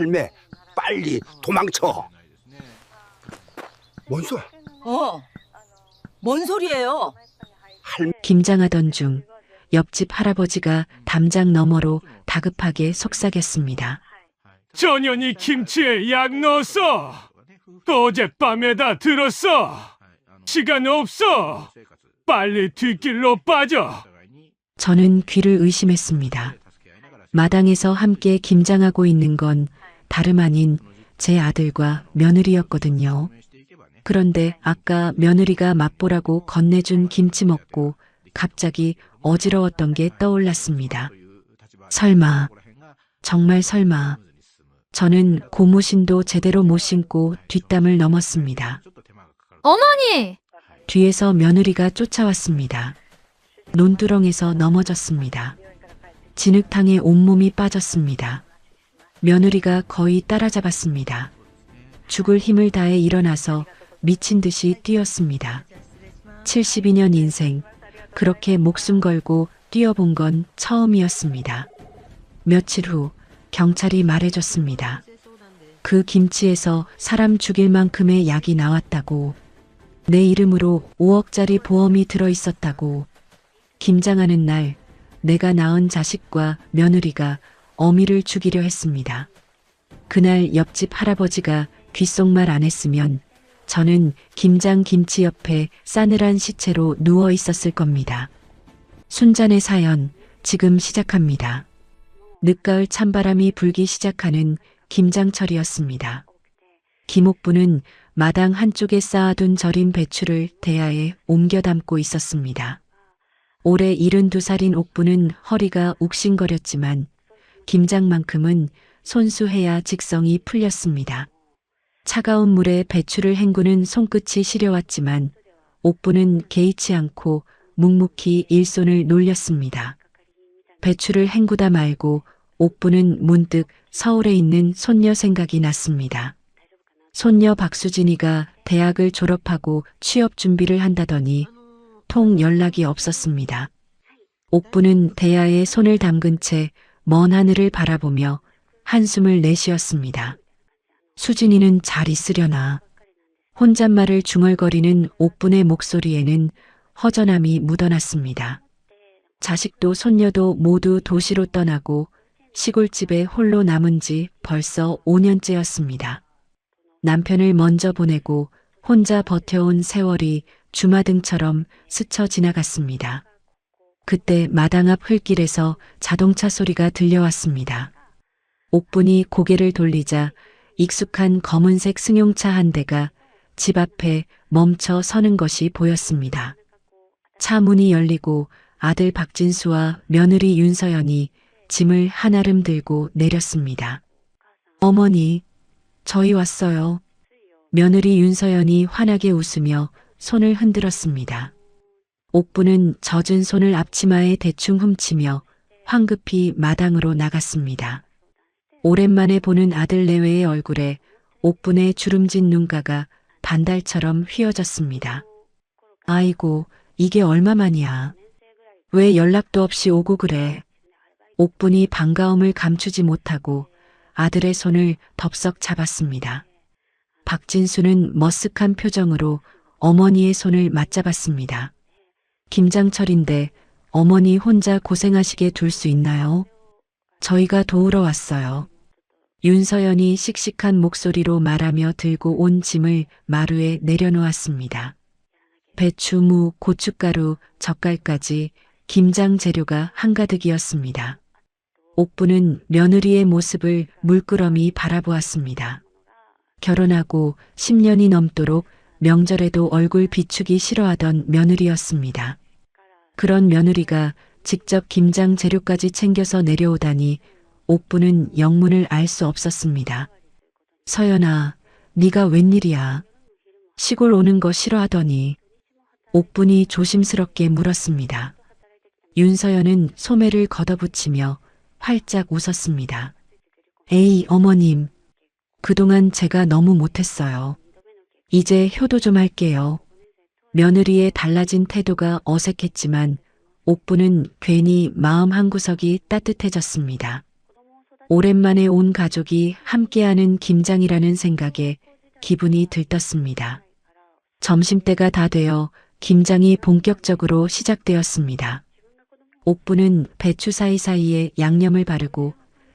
할매, 빨리 도망쳐. 뭔 소리? 뭔 소리예요? 김장하던 중 옆집 할아버지가 담장 너머로 다급하게 속삭였습니다. 전현이 김치에 약 넣었어. 어젯밤에다 들었어. 시간 없어. 빨리 뒷길로 빠져. 저는 귀를 의심했습니다. 마당에서 함께 김장하고 있는 건 다름 아닌 제 아들과 며느리였거든요. 그런데 아까 며느리가 맛보라고 건네준 김치 먹고 갑자기 어지러웠던 게 떠올랐습니다. 설마, 정말 설마. 저는 고무신도 제대로 못 신고 뒷담을 넘었습니다. 어머니! 뒤에서 며느리가 쫓아왔습니다. 논두렁에서 넘어졌습니다. 진흙탕에 온몸이 빠졌습니다. 며느리가 거의 따라잡았습니다. 죽을 힘을 다해 일어나서 미친 듯이 뛰었습니다. 72년 인생, 그렇게 목숨 걸고 뛰어본 건 처음이었습니다. 며칠 후 경찰이 말해줬습니다. 그 김치에서 사람 죽일 만큼의 약이 나왔다고, 내 이름으로 5억짜리 보험이 들어있었다고. 김장하는 날 내가 낳은 자식과 며느리가 어미를 죽이려 했습니다. 그날 옆집 할아버지가 귓속말 안 했으면 저는 김장 김치 옆에 싸늘한 시체로 누워 있었을 겁니다. 순잔의 사연 지금 시작합니다. 늦가을 찬바람이 불기 시작하는 김장철이었습니다. 김옥부는 마당 한쪽에 쌓아둔 절인 배추를 대야에 옮겨 담고 있었습니다. 올해 72살인 옥부는 허리가 욱신거렸지만 김장만큼은 손수해야 직성이 풀렸습니다. 차가운 물에 배추를 헹구는 손끝이 시려왔지만 옥부는 개의치 않고 묵묵히 일손을 놀렸습니다. 배추를 헹구다 말고 옥부는 문득 서울에 있는 손녀 생각이 났습니다. 손녀 박수진이가 대학을 졸업하고 취업 준비를 한다더니 통 연락이 없었습니다. 옥부는 대야에 손을 담근 채 먼 하늘을 바라보며 한숨을 내쉬었습니다. 수진이는 잘 있으려나. 혼잣말을 중얼거리는 옥분의 목소리에는 허전함이 묻어났습니다. 자식도 손녀도 모두 도시로 떠나고 시골집에 홀로 남은 지 벌써 5년째였습니다. 남편을 먼저 보내고 혼자 버텨온 세월이 주마등처럼 스쳐 지나갔습니다. 그때 마당 앞 흙길에서 자동차 소리가 들려왔습니다. 옥분이 고개를 돌리자 익숙한 검은색 승용차 한 대가 집 앞에 멈춰 서는 것이 보였습니다. 차 문이 열리고 아들 박진수와 며느리 윤서연이 짐을 한아름 들고 내렸습니다. 어머니, 저희 왔어요. 며느리 윤서연이 환하게 웃으며 손을 흔들었습니다. 옥부는 젖은 손을 앞치마에 대충 훔치며 황급히 마당으로 나갔습니다. 오랜만에 보는 아들 내외의 얼굴에 옥분의 주름진 눈가가 반달처럼 휘어졌습니다. 아이고, 이게 얼마만이야. 왜 연락도 없이 오고 그래. 옥분이 반가움을 감추지 못하고 아들의 손을 덥석 잡았습니다. 박진수는 머쓱한 표정으로 어머니의 손을 맞잡았습니다. 김장철인데 어머니 혼자 고생하시게 둘 수 있나요? 저희가 도우러 왔어요. 윤서연이 씩씩한 목소리로 말하며 들고 온 짐을 마루에 내려놓았습니다. 배추, 무, 고춧가루, 젓갈까지 김장 재료가 한가득이었습니다. 옥부는 며느리의 모습을 물끄러미 바라보았습니다. 결혼하고 10년이 넘도록 명절에도 얼굴 비추기 싫어하던 며느리였습니다. 그런 며느리가 직접 김장 재료까지 챙겨서 내려오다니 옥부는 영문을 알 수 없었습니다. 서연아, 네가 웬일이야. 시골 오는 거 싫어하더니. 옥분이 조심스럽게 물었습니다. 윤서연은 소매를 걷어붙이며 활짝 웃었습니다. 에이, 어머님. 그동안 제가 너무 못했어요. 이제 효도 좀 할게요. 며느리의 달라진 태도가 어색했지만 옥부는 괜히 마음 한구석이 따뜻해졌습니다. 오랜만에 온 가족이 함께하는 김장이라는 생각에 기분이 들떴습니다. 점심때가 다 되어 김장이 본격적으로 시작되었습니다. 옥부는 배추 사이사이에 양념을 바르고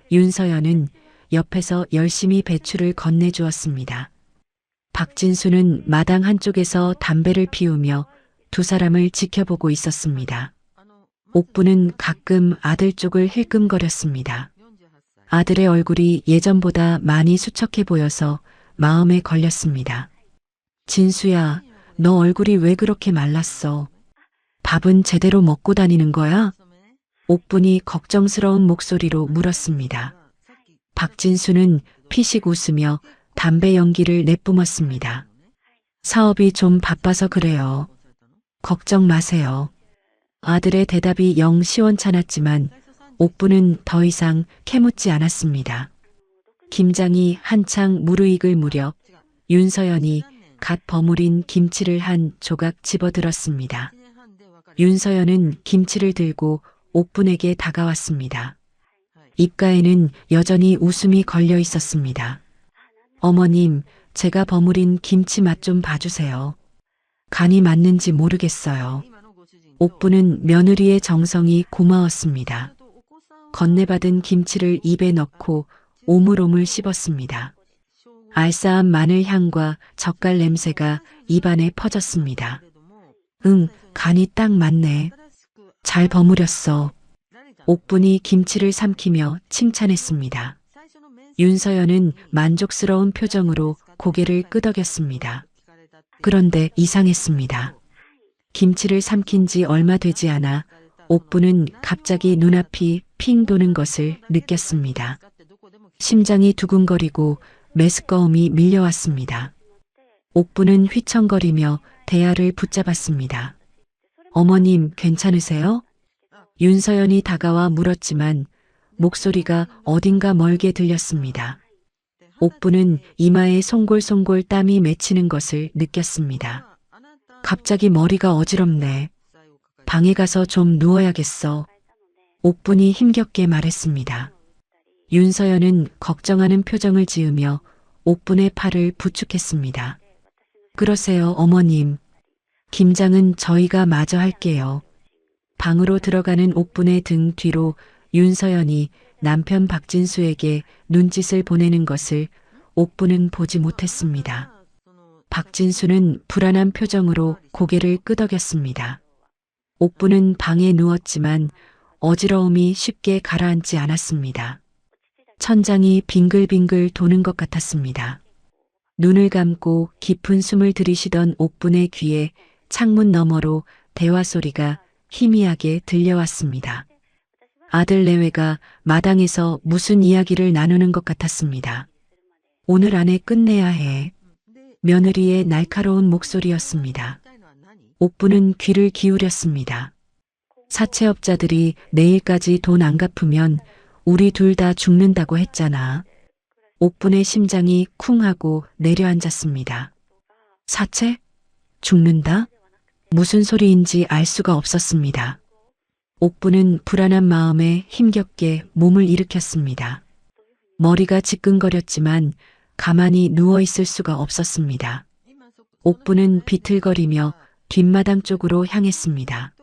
윤서연은 옆에서 열심히 배추를 건네주었습니다. 박진수는 마당 한쪽에서 담배를 피우며 두 사람을 지켜보고 있었습니다. 옥부는 가끔 아들 쪽을 힐끔거렸습니다. 아들의 얼굴이 예전보다 많이 수척해 보여서 마음에 걸렸습니다. 진수야, 너 얼굴이 왜 그렇게 말랐어? 밥은 제대로 먹고 다니는 거야? 옥분이 걱정스러운 목소리로 물었습니다. 박진수는 피식 웃으며 담배 연기를 내뿜었습니다. 사업이 좀 바빠서 그래요. 걱정 마세요. 아들의 대답이 영 시원찮았지만 옥부는 더 이상 캐묻지 않았습니다. 김장이 한창 무르익을 무렵 윤서연이 갓 버무린 김치를 한 조각 집어들었습니다. 윤서연은 김치를 들고 옥분에게 다가왔습니다. 입가에는 여전히 웃음이 걸려 있었습니다. 어머님, 제가 버무린 김치 맛 좀 봐주세요. 간이 맞는지 모르겠어요. 옥부는 며느리의 정성이 고마웠습니다. 건네받은 김치를 입에 넣고 오물오물 씹었습니다. 알싸한 마늘 향과 젓갈 냄새가 입안에 퍼졌습니다. 응, 간이 딱 맞네. 잘 버무렸어. 옥분이 김치를 삼키며 칭찬했습니다. 윤서연은 만족스러운 표정으로 고개를 끄덕였습니다. 그런데 이상했습니다. 김치를 삼킨 지 얼마 되지 않아 옥부는 갑자기 눈앞이 핑 도는 것을 느꼈습니다. 심장이 두근거리고 메스꺼움이 밀려왔습니다. 옥부는 휘청거리며 대야를 붙잡았습니다. 어머님, 괜찮으세요? 윤서연이 다가와 물었지만 목소리가 어딘가 멀게 들렸습니다. 옥부는 이마에 송골송골 땀이 맺히는 것을 느꼈습니다. 갑자기 머리가 어지럽네. 방에 가서 좀 누워야겠어. 옥분이 힘겹게 말했습니다. 윤서연은 걱정하는 표정을 지으며 옥분의 팔을 부축했습니다. 그러세요, 어머님. 김장은 저희가 마저 할게요. 방으로 들어가는 옥분의 등 뒤로 윤서연이 남편 박진수에게 눈짓을 보내는 것을 옥분은 보지 못했습니다. 박진수는 불안한 표정으로 고개를 끄덕였습니다. 옥분은 방에 누웠지만 어지러움이 쉽게 가라앉지 않았습니다. 천장이 빙글빙글 도는 것 같았습니다. 눈을 감고 깊은 숨을 들이쉬던 옥분의 귀에 창문 너머로 대화 소리가 희미하게 들려왔습니다. 아들 내외가 마당에서 무슨 이야기를 나누는 것 같았습니다. 오늘 안에 끝내야 해. 며느리의 날카로운 목소리였습니다. 옥부는 귀를 기울였습니다. 사채업자들이 내일까지 돈 안 갚으면 우리 둘 다 죽는다고 했잖아. 옥분의 심장이 쿵 하고 내려앉았습니다. 사채? 죽는다? 무슨 소리인지 알 수가 없었습니다. 옥부는 불안한 마음에 힘겹게 몸을 일으켰습니다. 머리가 지끈거렸지만 가만히 누워 있을 수가 없었습니다. 옥부는 비틀거리며 뒷마당 쪽으로 향했습니다.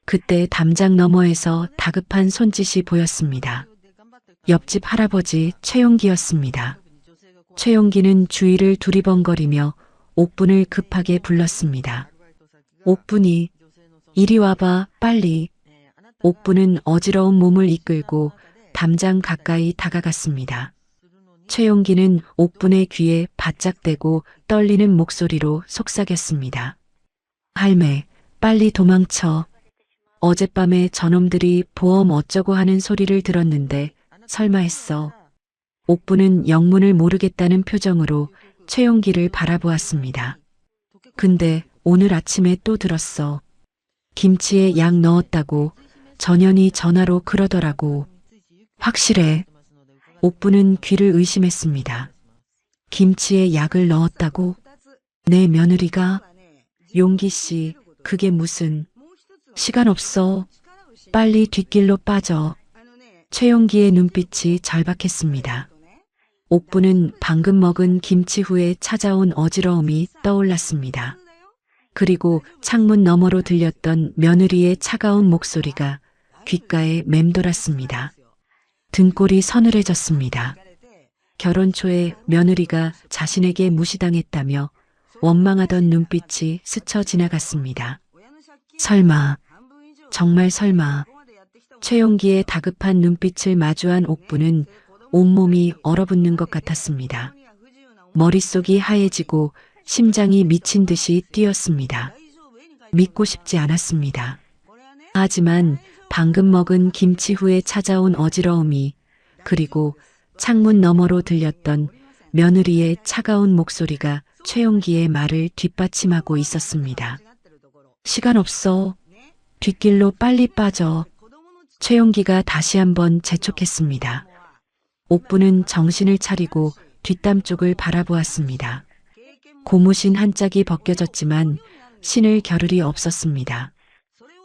그때 담장 너머에서 다급한 손짓이 보였습니다. 옆집 할아버지 최용기였습니다. 최용기는 주위를 두리번거리며 옥분을 급하게 불렀습니다. 옥분이, 이리 와봐, 빨리. 옥분은 어지러운 몸을 이끌고 담장 가까이 다가갔습니다. 최용기는 옥분의 귀에 바짝 대고 떨리는 목소리로 속삭였습니다. 할매, 빨리 도망쳐. 어젯밤에 저놈들이 보험 어쩌고 하는 소리를 들었는데 설마 했어. 옥부는 영문을 모르겠다는 표정으로 최용기를 바라보았습니다. 근데 오늘 아침에 또 들었어. 김치에 약 넣었다고 전현이 전화로 그러더라고. 확실해. 옥부는 귀를 의심했습니다. 김치에 약을 넣었다고? 내 며느리가? 용기 씨, 그게 무슨... 시간 없어. 빨리 뒷길로 빠져. 최용기의 눈빛이 절박했습니다. 옥부는 방금 먹은 김치 후에 찾아온 어지러움이 떠올랐습니다. 그리고 창문 너머로 들렸던 며느리의 차가운 목소리가 귓가에 맴돌았습니다. 등골이 서늘해졌습니다. 결혼 초에 며느리가 자신에게 무시당했다며 원망하던 눈빛이 스쳐 지나갔습니다. 설마, 정말 설마. 최용기의 다급한 눈빛을 마주한 옥부는 온몸이 얼어붙는 것 같았습니다. 머릿속이 하얘지고 심장이 미친 듯이 뛰었습니다. 믿고 싶지 않았습니다. 하지만 방금 먹은 김치 후에 찾아온 어지러움이, 그리고 창문 너머로 들렸던 며느리의 차가운 목소리가 최용기의 말을 뒷받침하고 있었습니다. 시간 없어. 뒷길로 빨리 빠져. 최용기가 다시 한번 재촉했습니다. 옥부는 정신을 차리고 뒷담 쪽을 바라보았습니다. 고무신 한 짝이 벗겨졌지만 신을 겨를이 없었습니다.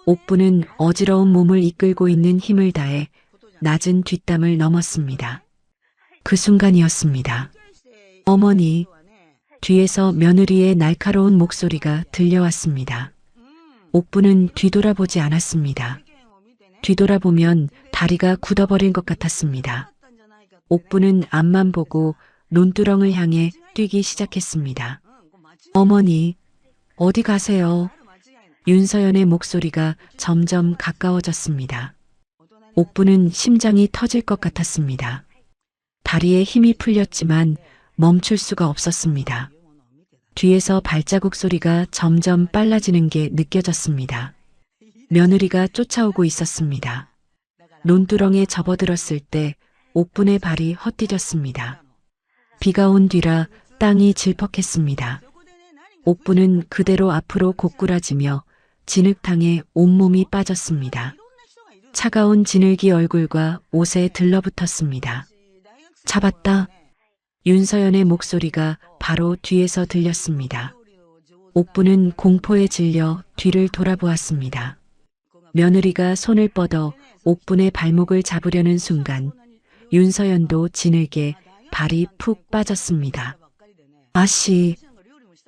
옥부는 어지러운 몸을 이끌고 있는 힘을 다해 낮은 뒷담을 넘었습니다. 그 순간이었습니다. 어머니, 뒤에서 며느리의 날카로운 목소리가 들려왔습니다. 옥부는 뒤돌아보지 않았습니다. 뒤돌아보면 다리가 굳어버린 것 같았습니다. 옥부는 앞만 보고 논두렁을 향해 뛰기 시작했습니다. 어머니, 어디 가세요? 윤서연의 목소리가 점점 가까워졌습니다. 옥부는 심장이 터질 것 같았습니다. 다리에 힘이 풀렸지만 멈출 수가 없었습니다. 뒤에서 발자국 소리가 점점 빨라지는 게 느껴졌습니다. 며느리가 쫓아오고 있었습니다. 논두렁에 접어들었을 때 옥분의 발이 헛디뎠습니다. 비가 온 뒤라 땅이 질퍽했습니다. 옥분은 그대로 앞으로 고꾸라지며 진흙탕에 온몸이 빠졌습니다. 차가운 진흙이 얼굴과 옷에 들러붙었습니다. 잡았다. 윤서연의 목소리가 바로 뒤에서 들렸습니다. 옥부는 공포에 질려 뒤를 돌아보았습니다. 며느리가 손을 뻗어 옥분의 발목을 잡으려는 순간 윤서연도 진흙에 발이 푹 빠졌습니다. 아씨!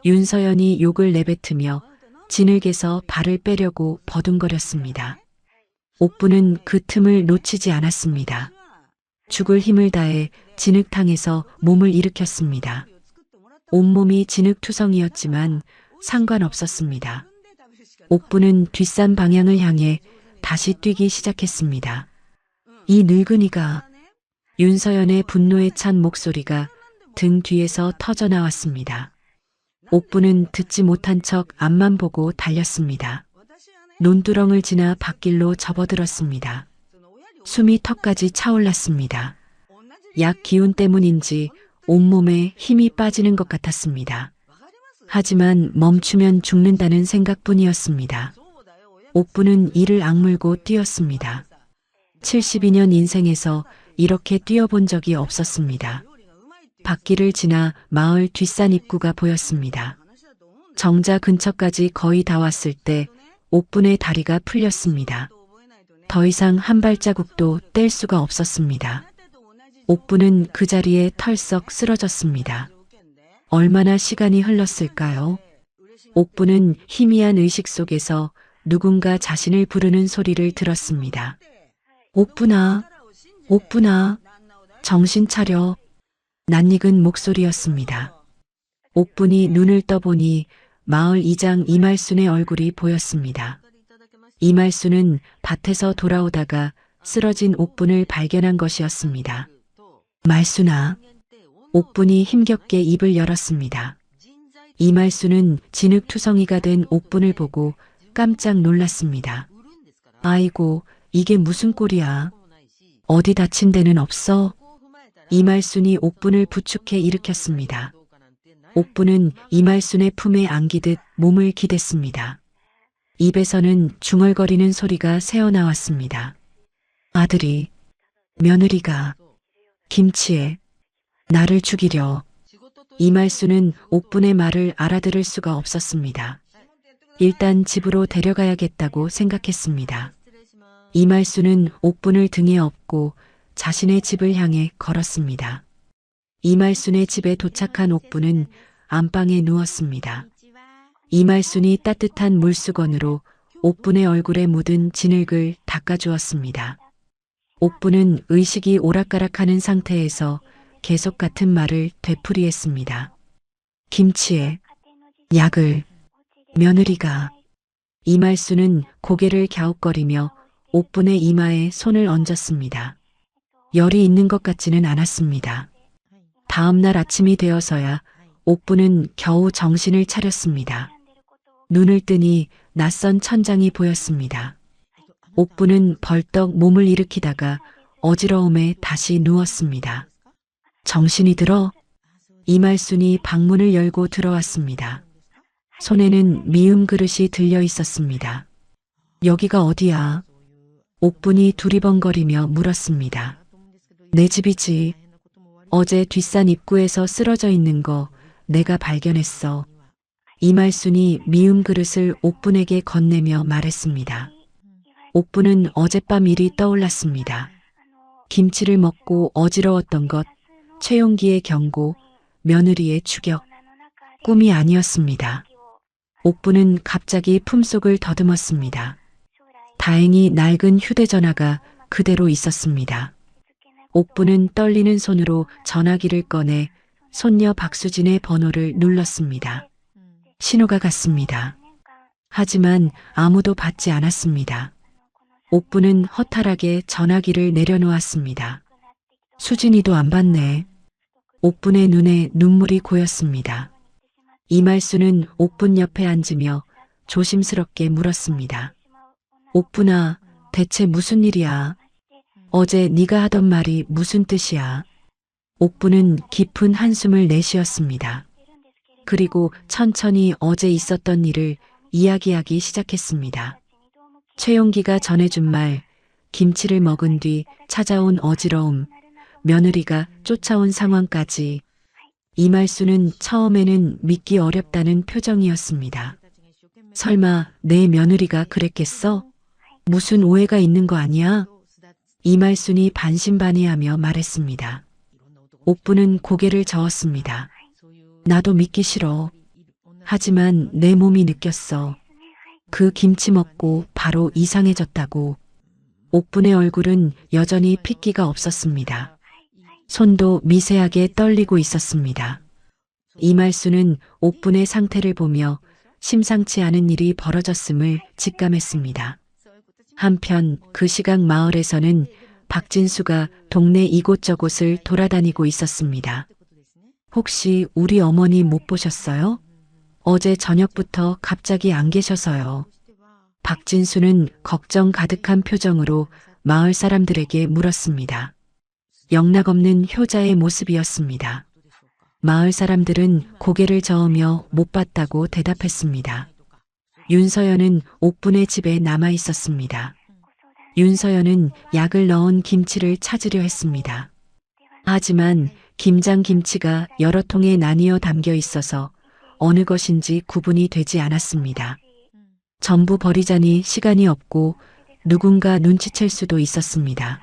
윤서연이 욕을 내뱉으며 진흙에서 발을 빼려고 버둥거렸습니다. 옥부는 그 틈을 놓치지 않았습니다. 죽을 힘을 다해 진흙탕에서 몸을 일으켰습니다. 온몸이 진흙투성이었지만 상관없었습니다. 옥부는 뒷산 방향을 향해 다시 뛰기 시작했습니다. 이 늙은이가, 윤서연의 분노에 찬 목소리가 등 뒤에서 터져나왔습니다. 옥부는 듣지 못한 척 앞만 보고 달렸습니다. 논두렁을 지나 밭길로 접어들었습니다. 숨이 턱까지 차올랐습니다. 약 기운 때문인지 온몸에 힘이 빠지는 것 같았습니다. 하지만 멈추면 죽는다는 생각뿐이었습니다. 옥부는 이를 악물고 뛰었습니다. 72년 인생에서 이렇게 뛰어본 적이 없었습니다. 밭길을 지나 마을 뒷산 입구가 보였습니다. 정자 근처까지 거의 다 왔을 때 옥분의 다리가 풀렸습니다. 더 이상 한 발자국도 뗄 수가 없었습니다. 옥분은 그 자리에 털썩 쓰러졌습니다. 얼마나 시간이 흘렀을까요? 옥분은 희미한 의식 속에서 누군가 자신을 부르는 소리를 들었습니다. 옥분아, 옥분아, 정신 차려. 낯익은 목소리였습니다. 옥분이 눈을 떠보니 마을 이장 이말순의 얼굴이 보였습니다. 이말순은 밭에서 돌아오다가 쓰러진 옥분을 발견한 것이었습니다. 말순아. 옥분이 힘겹게 입을 열었습니다. 이말순은 진흙투성이가 된 옥분을 보고 깜짝 놀랐습니다. 아이고, 이게 무슨 꼴이야. 어디 다친 데는 없어? 이말순이 옥분을 부축해 일으켰습니다. 옥분은 이말순의 품에 안기듯 몸을 기댔습니다. 입에서는 중얼거리는 소리가 새어나왔습니다. 아들이, 며느리가, 김치에 나를 죽이려. 이말순은 옥분의 말을 알아들을 수가 없었습니다. 일단 집으로 데려가야겠다고 생각했습니다. 이말순은 옥분을 등에 업고 자신의 집을 향해 걸었습니다. 이말순의 집에 도착한 옥부는 안방에 누웠습니다. 이말순이 따뜻한 물수건으로 옥분의 얼굴에 묻은 진흙을 닦아주었습니다. 옥부는 의식이 오락가락하는 상태에서 계속 같은 말을 되풀이했습니다. 김치에 약을 며느리가. 이말순은 고개를 갸웃거리며 옥분의 이마에 손을 얹었습니다. 열이 있는 것 같지는 않았습니다. 다음 날 아침이 되어서야 옥부는 겨우 정신을 차렸습니다. 눈을 뜨니 낯선 천장이 보였습니다. 옥부는 벌떡 몸을 일으키다가 어지러움에 다시 누웠습니다. 정신이 들어 이말순이 방문을 열고 들어왔습니다. 손에는 미음 그릇이 들려 있었습니다. 여기가 어디야? 옥분이 두리번거리며 물었습니다. 내 집이지. 어제 뒷산 입구에서 쓰러져 있는 거 내가 발견했어. 이말순이 미음 그릇을 옥분에게 건네며 말했습니다. 옥분은 어젯밤 일이 떠올랐습니다. 김치를 먹고 어지러웠던 것, 최용기의 경고, 며느리의 추격, 꿈이 아니었습니다. 옥분은 갑자기 품속을 더듬었습니다. 다행히 낡은 휴대전화가 그대로 있었습니다. 옥분은 떨리는 손으로 전화기를 꺼내 손녀 박수진의 번호를 눌렀습니다. 신호가 갔습니다. 하지만 아무도 받지 않았습니다. 옥분은 허탈하게 전화기를 내려놓았습니다. 수진이도 안 받네. 옥분의 눈에 눈물이 고였습니다. 이말순은 옥분 옆에 앉으며 조심스럽게 물었습니다. 옥분아, 대체 무슨 일이야? 어제 네가 하던 말이 무슨 뜻이야? 옥분은 깊은 한숨을 내쉬었습니다. 그리고 천천히 어제 있었던 일을 이야기하기 시작했습니다. 최용기가 전해준 말, 김치를 먹은 뒤 찾아온 어지러움, 며느리가 쫓아온 상황까지. 이말순은 처음에는 믿기 어렵다는 표정이었습니다. 설마 내 며느리가 그랬겠어? 무슨 오해가 있는 거 아니야? 이말순이 반신반의하며 말했습니다. 옥부는 고개를 저었습니다. 나도 믿기 싫어. 하지만 내 몸이 느꼈어. 그 김치 먹고 바로 이상해졌다고. 옥분의 얼굴은 여전히 핏기가 없었습니다. 손도 미세하게 떨리고 있었습니다. 이말순은 옥분의 상태를 보며 심상치 않은 일이 벌어졌음을 직감했습니다. 한편 그 시각 마을에서는 박진수가 동네 이곳저곳을 돌아다니고 있었습니다. 혹시 우리 어머니 못 보셨어요? 어제 저녁부터 갑자기 안 계셔서요. 박진수는 걱정 가득한 표정으로 마을 사람들에게 물었습니다. 영락없는 효자의 모습이었습니다. 마을 사람들은 고개를 저으며 못 봤다고 대답했습니다. 윤서연은 옥분의 집에 남아 있었습니다. 윤서연은 약을 넣은 김치를 찾으려 했습니다. 하지만 김장 김치가 여러 통에 나뉘어 담겨 있어서 어느 것인지 구분이 되지 않았습니다. 전부 버리자니 시간이 없고 누군가 눈치챌 수도 있었습니다.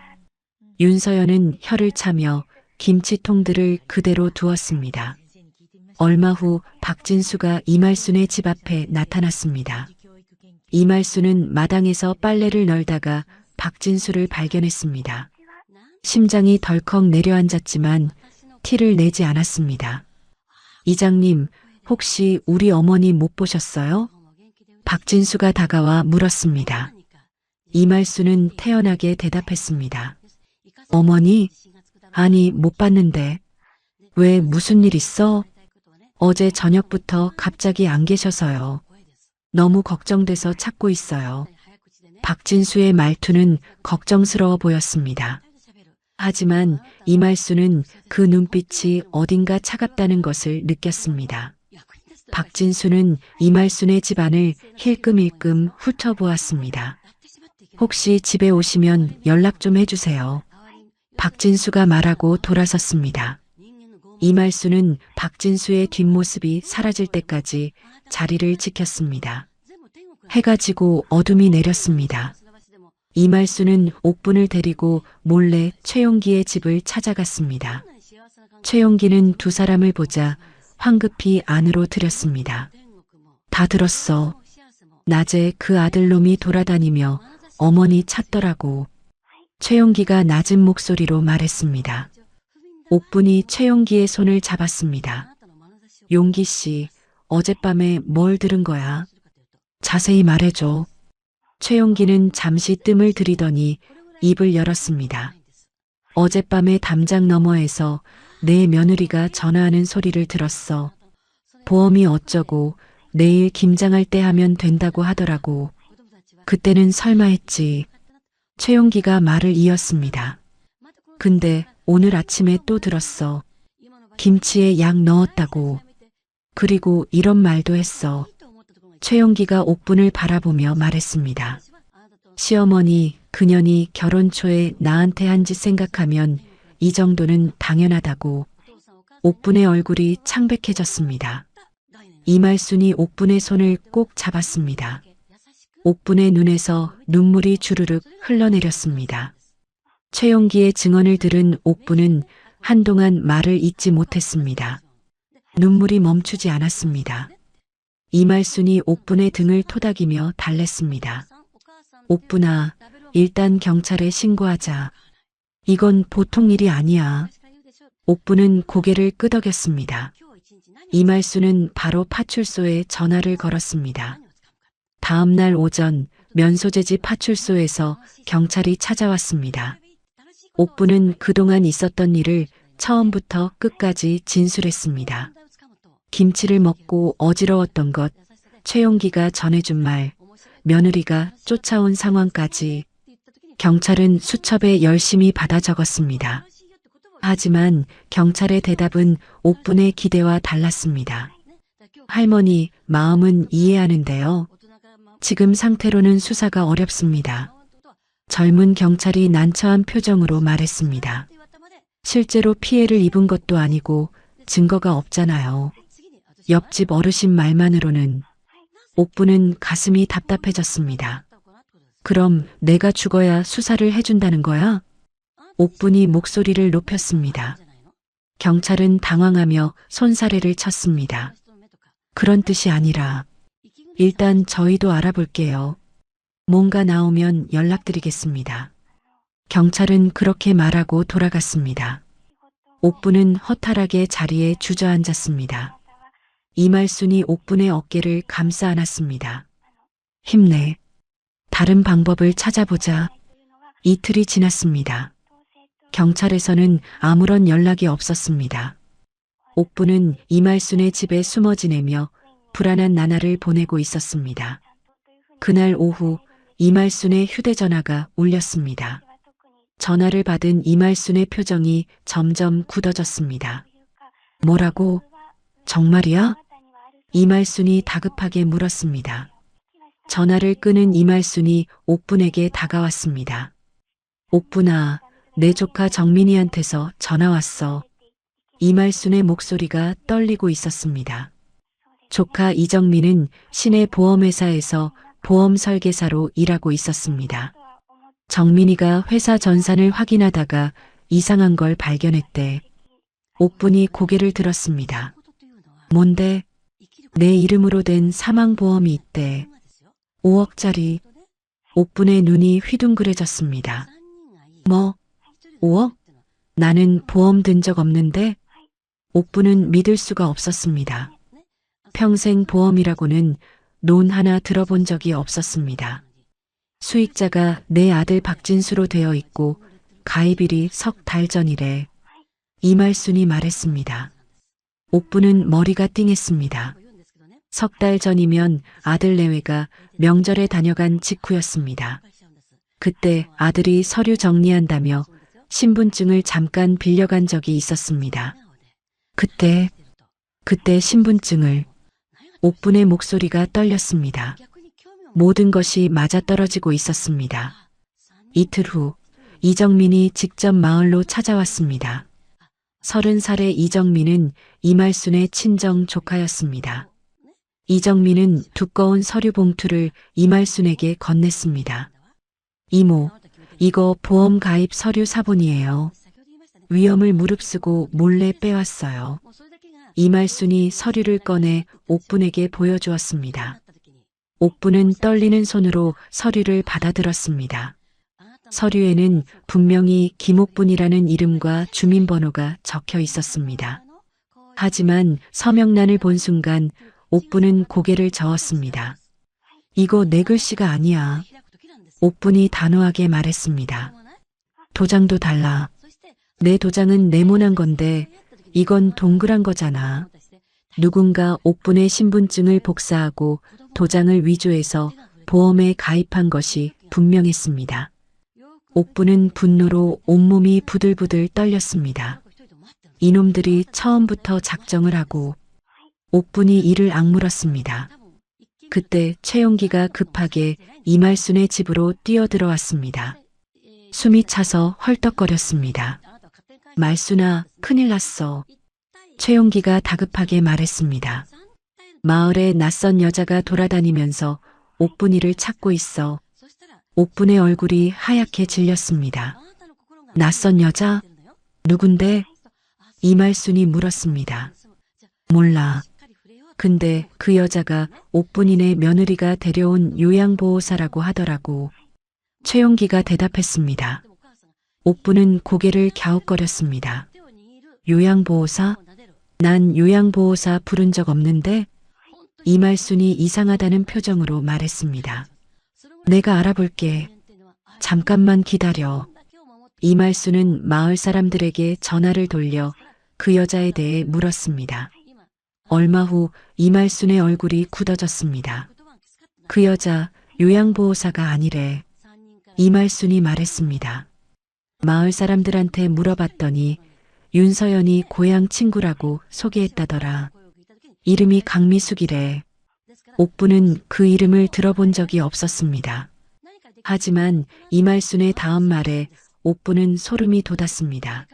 윤서연은 혀를 차며 김치통들을 그대로 두었습니다. 얼마 후 박진수가 이말순의 집 앞에 나타났습니다. 이말순은 마당에서 빨래를 널다가 박진수를 발견했습니다. 심장이 덜컥 내려앉았지만 티를 내지 않았습니다. 이장님, 혹시 우리 어머니 못 보셨어요? 박진수가 다가와 물었습니다. 이말순은 태연하게 대답했습니다. 어머니? 아니, 못 봤는데. 왜 무슨 일 있어? 어제 저녁부터 갑자기 안 계셔서요. 너무 걱정돼서 찾고 있어요. 박진수의 말투는 걱정스러워 보였습니다. 하지만 이말순은 그 눈빛이 어딘가 차갑다는 것을 느꼈습니다. 박진수는 이말순의 집안을 힐끔힐끔 훑어보았습니다. 혹시 집에 오시면 연락 좀 해주세요. 박진수가 말하고 돌아섰습니다. 이말순은 박진수의 뒷모습이 사라질 때까지 자리를 지켰습니다. 해가 지고 어둠이 내렸습니다. 이말수는 옥분을 데리고 몰래 최용기의 집을 찾아갔습니다. 최용기는 두 사람을 보자 황급히 안으로 들였습니다. 다 들었어. 낮에 그 아들놈이 돌아다니며 어머니 찾더라고. 최용기가 낮은 목소리로 말했습니다. 옥분이 최용기의 손을 잡았습니다. 용기 씨, 어젯밤에 뭘 들은 거야? 자세히 말해줘. 최용기는 잠시 뜸을 들이더니 입을 열었습니다. 어젯밤에 담장 너머에서 내 며느리가 전화하는 소리를 들었어. 보험이 어쩌고 내일 김장할 때 하면 된다고 하더라고. 그때는 설마 했지. 최용기가 말을 이었습니다. 근데 오늘 아침에 또 들었어. 김치에 약 넣었다고. 그리고 이런 말도 했어. 최용기가 옥분을 바라보며 말했습니다. 시어머니, 그년이 결혼 초에 나한테 한 짓 생각하면 이 정도는 당연하다고. 옥분의 얼굴이 창백해졌습니다. 이말순이 옥분의 손을 꼭 잡았습니다. 옥분의 눈에서 눈물이 주르륵 흘러내렸습니다. 최용기의 증언을 들은 옥분은 한동안 말을 잇지 못했습니다. 눈물이 멈추지 않았습니다. 이말순이 옥분의 등을 토닥이며 달랬습니다. 옥분아, 일단 경찰에 신고하자. 이건 보통 일이 아니야. 옥분은 고개를 끄덕였습니다. 이말순은 바로 파출소에 전화를 걸었습니다. 다음 날 오전 면소재지 파출소에서 경찰이 찾아왔습니다. 옥분은 그동안 있었던 일을 처음부터 끝까지 진술했습니다. 김치를 먹고 어지러웠던 것, 최용기가 전해준 말, 며느리가 쫓아온 상황까지 경찰은 수첩에 열심히 받아 적었습니다. 하지만 경찰의 대답은 옥분의 기대와 달랐습니다. 할머니, 마음은 이해하는데요. 지금 상태로는 수사가 어렵습니다. 젊은 경찰이 난처한 표정으로 말했습니다. 실제로 피해를 입은 것도 아니고 증거가 없잖아요. 옆집 어르신 말만으로는. 옥분은 가슴이 답답해졌습니다. 그럼 내가 죽어야 수사를 해준다는 거야? 옥분이 목소리를 높였습니다. 경찰은 당황하며 손사래를 쳤습니다. 그런 뜻이 아니라 일단 저희도 알아볼게요. 뭔가 나오면 연락드리겠습니다. 경찰은 그렇게 말하고 돌아갔습니다. 옥분은 허탈하게 자리에 주저앉았습니다. 이말순이 옥분의 어깨를 감싸 안았습니다. 힘내. 다른 방법을 찾아보자. 이틀이 지났습니다. 경찰에서는 아무런 연락이 없었습니다. 옥분은 이말순의 집에 숨어 지내며 불안한 나날을 보내고 있었습니다. 그날 오후 이말순의 휴대전화가 울렸습니다. 전화를 받은 이말순의 표정이 점점 굳어졌습니다. 뭐라고? 정말이야? 이말순이 다급하게 물었습니다. 전화를 끄는 이말순이 옥분에게 다가왔습니다. 옥분아, 내 조카 정민이한테서 전화 왔어. 이말순의 목소리가 떨리고 있었습니다. 조카 이정민은 시내 보험회사에서 보험 설계사로 일하고 있었습니다. 정민이가 회사 전산을 확인하다가 이상한 걸 발견했대. 옥분이 고개를 들었습니다. 뭔데? 내 이름으로 된 사망보험이 있대. 5억짜리. 옥분의 눈이 휘둥그레졌습니다. 뭐? 5억? 나는 보험 든 적 없는데? 옥분은 믿을 수가 없었습니다. 평생 보험이라고는 논 하나 들어본 적이 없었습니다. 수익자가 내 아들 박진수로 되어 있고 가입일이 석 달 전이래. 이말순이 말했습니다. 옥분은 머리가 띵했습니다. 석 달 전이면 아들 내외가 명절에 다녀간 직후였습니다. 그때 아들이 서류 정리한다며 신분증을 잠깐 빌려간 적이 있었습니다. 그때 신분증을. 옥분의 목소리가 떨렸습니다. 모든 것이 맞아떨어지고 있었습니다. 이틀 후 이정민이 직접 마을로 찾아왔습니다. 30살의 이정민은 이말순의 친정 조카였습니다. 이정민은 두꺼운 서류 봉투를 이말순에게 건넸습니다. 이모, 이거 보험 가입 서류 사본이에요. 위험을 무릅쓰고 몰래 빼왔어요. 이말순이 서류를 꺼내 옥분에게 보여주었습니다. 옥분은 떨리는 손으로 서류를 받아들었습니다. 서류에는 분명히 김옥분이라는 이름과 주민번호가 적혀 있었습니다. 하지만 서명란을 본 순간 옥분은 고개를 저었습니다. 이거 내 글씨가 아니야. 옥분이 단호하게 말했습니다. 도장도 달라. 내 도장은 네모난 건데 이건 동그란 거잖아. 누군가 옥분의 신분증을 복사하고 도장을 위조해서 보험에 가입한 것이 분명했습니다. 옥분은 분노로 온몸이 부들부들 떨렸습니다. 이놈들이 처음부터 작정을 하고 옥분이 이를 악물었습니다. 그때 최용기가 급하게 이말순의 집으로 뛰어들어왔습니다. 숨이 차서 헐떡거렸습니다. 말순아, 큰일 났어. 최용기가 다급하게 말했습니다. 마을에 낯선 여자가 돌아다니면서 옥분이를 찾고 있어. 옥분의 얼굴이 하얗게 질렸습니다. 낯선 여자? 누군데? 이말순이 물었습니다. 몰라. 근데 그 여자가 옥분이네 며느리가 데려온 요양보호사라고 하더라고. 최용기가 대답했습니다. 옥분은 고개를 갸웃거렸습니다. 요양보호사? 난 요양보호사 부른 적 없는데? 이말순이 이상하다는 표정으로 말했습니다. 내가 알아볼게. 잠깐만 기다려. 이말순은 마을 사람들에게 전화를 돌려 그 여자에 대해 물었습니다. 얼마 후 이말순의 얼굴이 굳어졌습니다. 그 여자 요양보호사가 아니래. 이말순이 말했습니다. 마을 사람들한테 물어봤더니 윤서연이 고향 친구라고 소개했다더라. 이름이 강미숙이래. 옥분은 그 이름을 들어본 적이 없었습니다. 하지만 이말순의 다음 말에 옥분은 소름이 돋았습니다.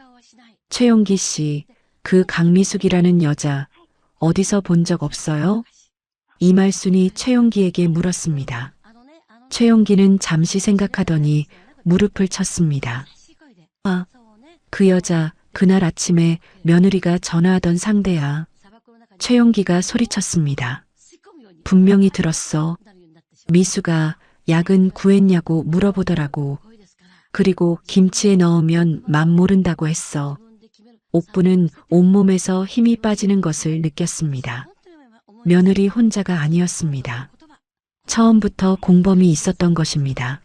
최용기 씨, 그 강미숙이라는 여자 어디서 본 적 없어요? 이말순이 최용기에게 물었습니다. 최용기는 잠시 생각하더니 무릎을 쳤습니다. 아, 그 여자 그날 아침에 며느리가 전화하던 상대야. 최용기가 소리쳤습니다. 분명히 들었어. 미수가 약은 구했냐고 물어보더라고. 그리고 김치에 넣으면 맛 모른다고 했어. 옥분은 온몸에서 힘이 빠지는 것을 느꼈습니다. 며느리 혼자가 아니었습니다. 처음부터 공범이 있었던 것입니다.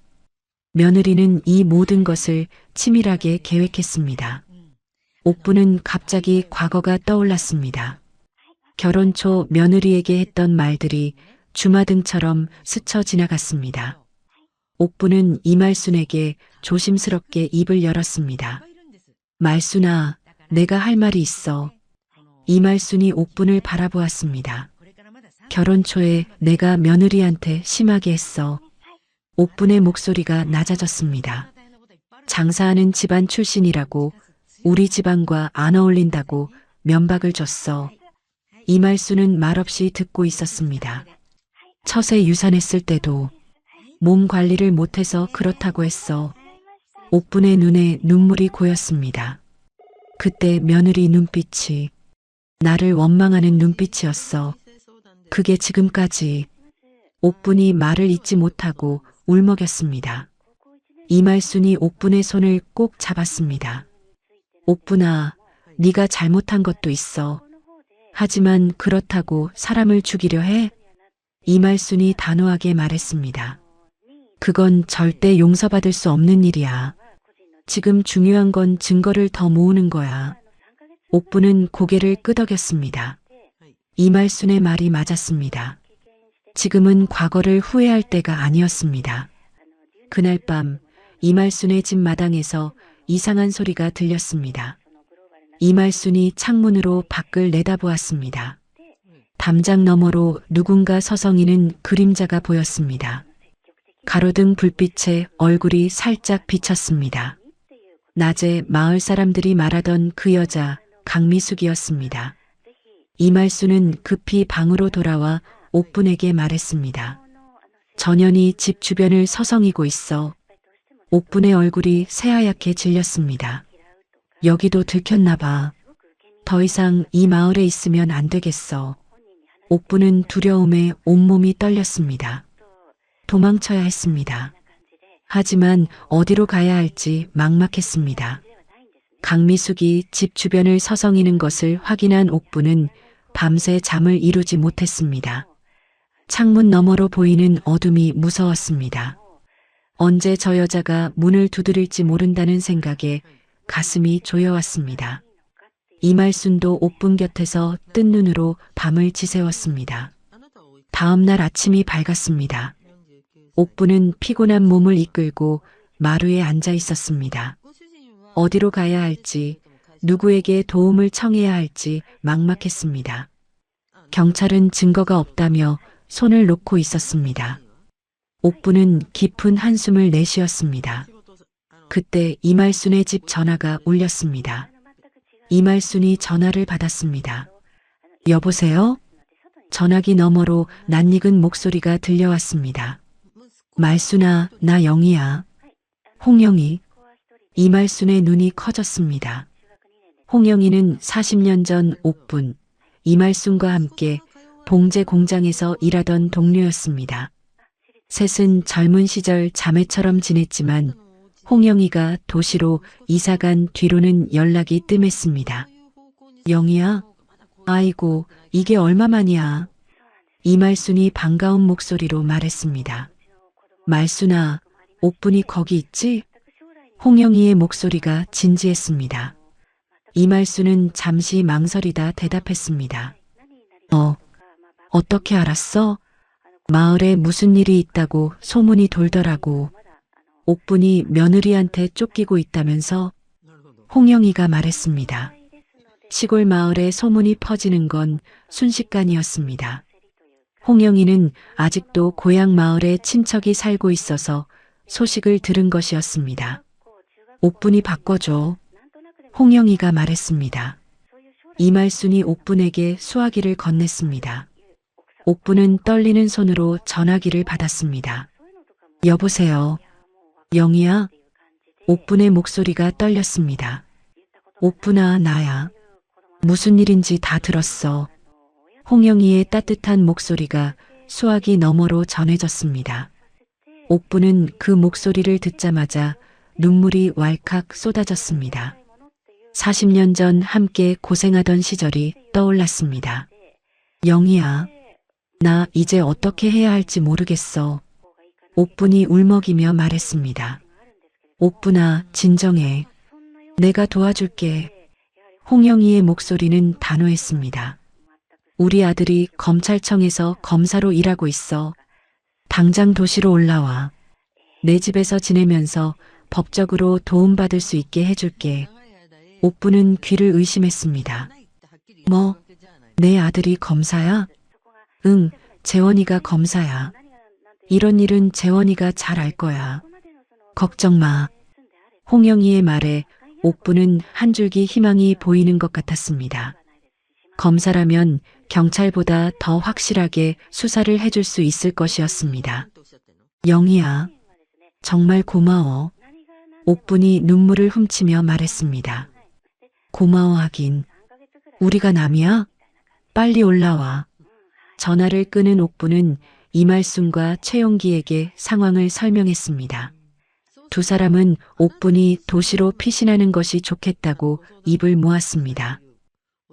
며느리는 이 모든 것을 치밀하게 계획했습니다. 옥분은 갑자기 과거가 떠올랐습니다. 결혼 초 며느리에게 했던 말들이 주마등처럼 스쳐 지나갔습니다. 옥분은 이말순에게 조심스럽게 입을 열었습니다. 말순아, 내가 할 말이 있어. 이말순이 옥분을 바라보았습니다. 결혼 초에 내가 며느리한테 심하게 했어. 옥분의 목소리가 낮아졌습니다. 장사하는 집안 출신이라고 우리 집안과 안 어울린다고 면박을 줬어. 이말순은 말없이 듣고 있었습니다. 처세 유산했을 때도 몸 관리를 못해서 그렇다고 했어. 옥분의 눈에 눈물이 고였습니다. 그때 며느리 눈빛이 나를 원망하는 눈빛이었어. 그게 지금까지. 옥분이 말을 잇지 못하고 울먹였습니다. 이말순이 옥분의 손을 꼭 잡았습니다. 옥분아, 네가 잘못한 것도 있어. 하지만 그렇다고 사람을 죽이려 해? 이말순이 단호하게 말했습니다. 그건 절대 용서받을 수 없는 일이야. 지금 중요한 건 증거를 더 모으는 거야. 옥분은 고개를 끄덕였습니다. 이말순의 말이 맞았습니다. 지금은 과거를 후회할 때가 아니었습니다. 그날 밤 이말순의 집 마당에서 이상한 소리가 들렸습니다. 이말순이 창문으로 밖을 내다보았습니다. 담장 너머로 누군가 서성이는 그림자가 보였습니다. 가로등 불빛에 얼굴이 살짝 비쳤습니다. 낮에 마을 사람들이 말하던 그 여자 강미숙이었습니다. 이말순은 급히 방으로 돌아와 옥분에게 말했습니다. 전현이 집 주변을 서성이고 있어. 옥분의 얼굴이 새하얗게 질렸습니다. 여기도 들켰나 봐. 더 이상 이 마을에 있으면 안 되겠어. 옥분은 두려움에 온몸이 떨렸습니다. 도망쳐야 했습니다. 하지만 어디로 가야 할지 막막했습니다. 강미숙이 집 주변을 서성이는 것을 확인한 옥분은 밤새 잠을 이루지 못했습니다. 창문 너머로 보이는 어둠이 무서웠습니다. 언제 저 여자가 문을 두드릴지 모른다는 생각에 가슴이 조여왔습니다. 이말순도 옥분 곁에서 뜬 눈으로 밤을 지새웠습니다. 다음 날 아침이 밝았습니다. 옥분은 피곤한 몸을 이끌고 마루에 앉아 있었습니다. 어디로 가야 할지, 누구에게 도움을 청해야 할지 막막했습니다. 경찰은 증거가 없다며 손을 놓고 있었습니다. 옥분은 깊은 한숨을 내쉬었습니다. 그때 이말순의 집 전화가 울렸습니다. 이말순이 전화를 받았습니다. 여보세요? 전화기 너머로 낯익은 목소리가 들려왔습니다. 말순아, 나 영희야. 홍영희. 이말순의 눈이 커졌습니다. 홍영희는 40년 전 옥분, 이말순과 함께 봉제 공장에서 일하던 동료였습니다. 셋은 젊은 시절 자매처럼 지냈지만 홍영희가 도시로 이사간 뒤로는 연락이 뜸했습니다. 영희야? 아이고, 이게 얼마만이야? 이말순이 반가운 목소리로 말했습니다. 말순아, 옥분이 거기 있지? 홍영희의 목소리가 진지했습니다. 이말순은 잠시 망설이다 대답했습니다. 어떻게 알았어? 마을에 무슨 일이 있다고 소문이 돌더라고. 옥분이 며느리한테 쫓기고 있다면서? 홍영희가 말했습니다. 시골 마을에 소문이 퍼지는 건 순식간이었습니다. 홍영희는 아직도 고향 마을에 친척이 살고 있어서 소식을 들은 것이었습니다. 옥분이 바꿔줘. 홍영희가 말했습니다. 이말순이 옥분에게 수화기를 건넸습니다. 옥분은 떨리는 손으로 전화기를 받았습니다. 여보세요. 영희야? 옥분의 목소리가 떨렸습니다. 옥분아, 나야. 무슨 일인지 다 들었어. 홍영희의 따뜻한 목소리가 수화기 너머로 전해졌습니다. 옥분은 그 목소리를 듣자마자 눈물이 왈칵 쏟아졌습니다. 40년 전 함께 고생하던 시절이 떠올랐습니다. 영희야, 나 이제 어떻게 해야 할지 모르겠어. 옥분이 울먹이며 말했습니다. 옥분아, 진정해. 내가 도와줄게. 홍영희의 목소리는 단호했습니다. 우리 아들이 검찰청에서 검사로 일하고 있어. 당장 도시로 올라와. 내 집에서 지내면서 법적으로 도움받을 수 있게 해줄게. 옥분은 귀를 의심했습니다. 뭐, 내 아들이 검사야? 응, 재원이가 검사야. 이런 일은 재원이가 잘 알 거야. 걱정 마. 홍영희의 말에 옥분은 한 줄기 희망이 보이는 것 같았습니다. 검사라면 경찰보다 더 확실하게 수사를 해줄 수 있을 것이었습니다. 영희야, 정말 고마워. 옥분이 눈물을 훔치며 말했습니다. 고마워하긴. 우리가 남이야? 빨리 올라와. 전화를 끄는 옥분은 이말순과 최용기에게 상황을 설명했습니다. 두 사람은 옥분이 도시로 피신하는 것이 좋겠다고 입을 모았습니다.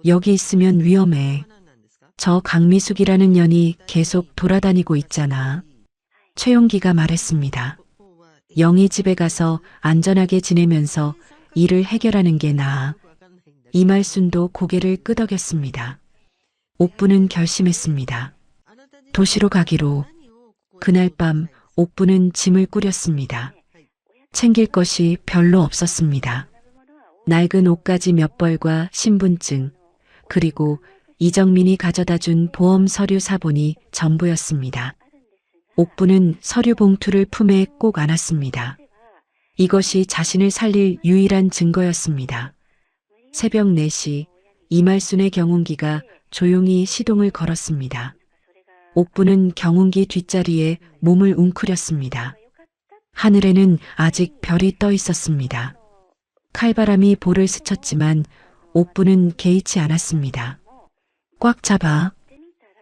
여기 있으면 위험해. 저 강미숙이라는 년이 계속 돌아다니고 있잖아. 최용기가 말했습니다. 영희 집에 가서 안전하게 지내면서 일을 해결하는 게 나아. 이말순도 고개를 끄덕였습니다. 옥분은 결심했습니다. 도시로 가기로. 그날 밤 옥분은 짐을 꾸렸습니다. 챙길 것이 별로 없었습니다. 낡은 옷가지 몇 벌과 신분증, 그리고 이정민이 가져다 준 보험 서류 사본이 전부였습니다. 옥분은 서류 봉투를 품에 꼭 안았습니다. 이것이 자신을 살릴 유일한 증거였습니다. 새벽 4시 이말순의 경운기가 조용히 시동을 걸었습니다. 옥분은 경운기 뒷자리에 몸을 웅크렸습니다. 하늘에는 아직 별이 떠 있었습니다. 칼바람이 볼을 스쳤지만 옥부는 개의치 않았습니다. 꽉 잡아.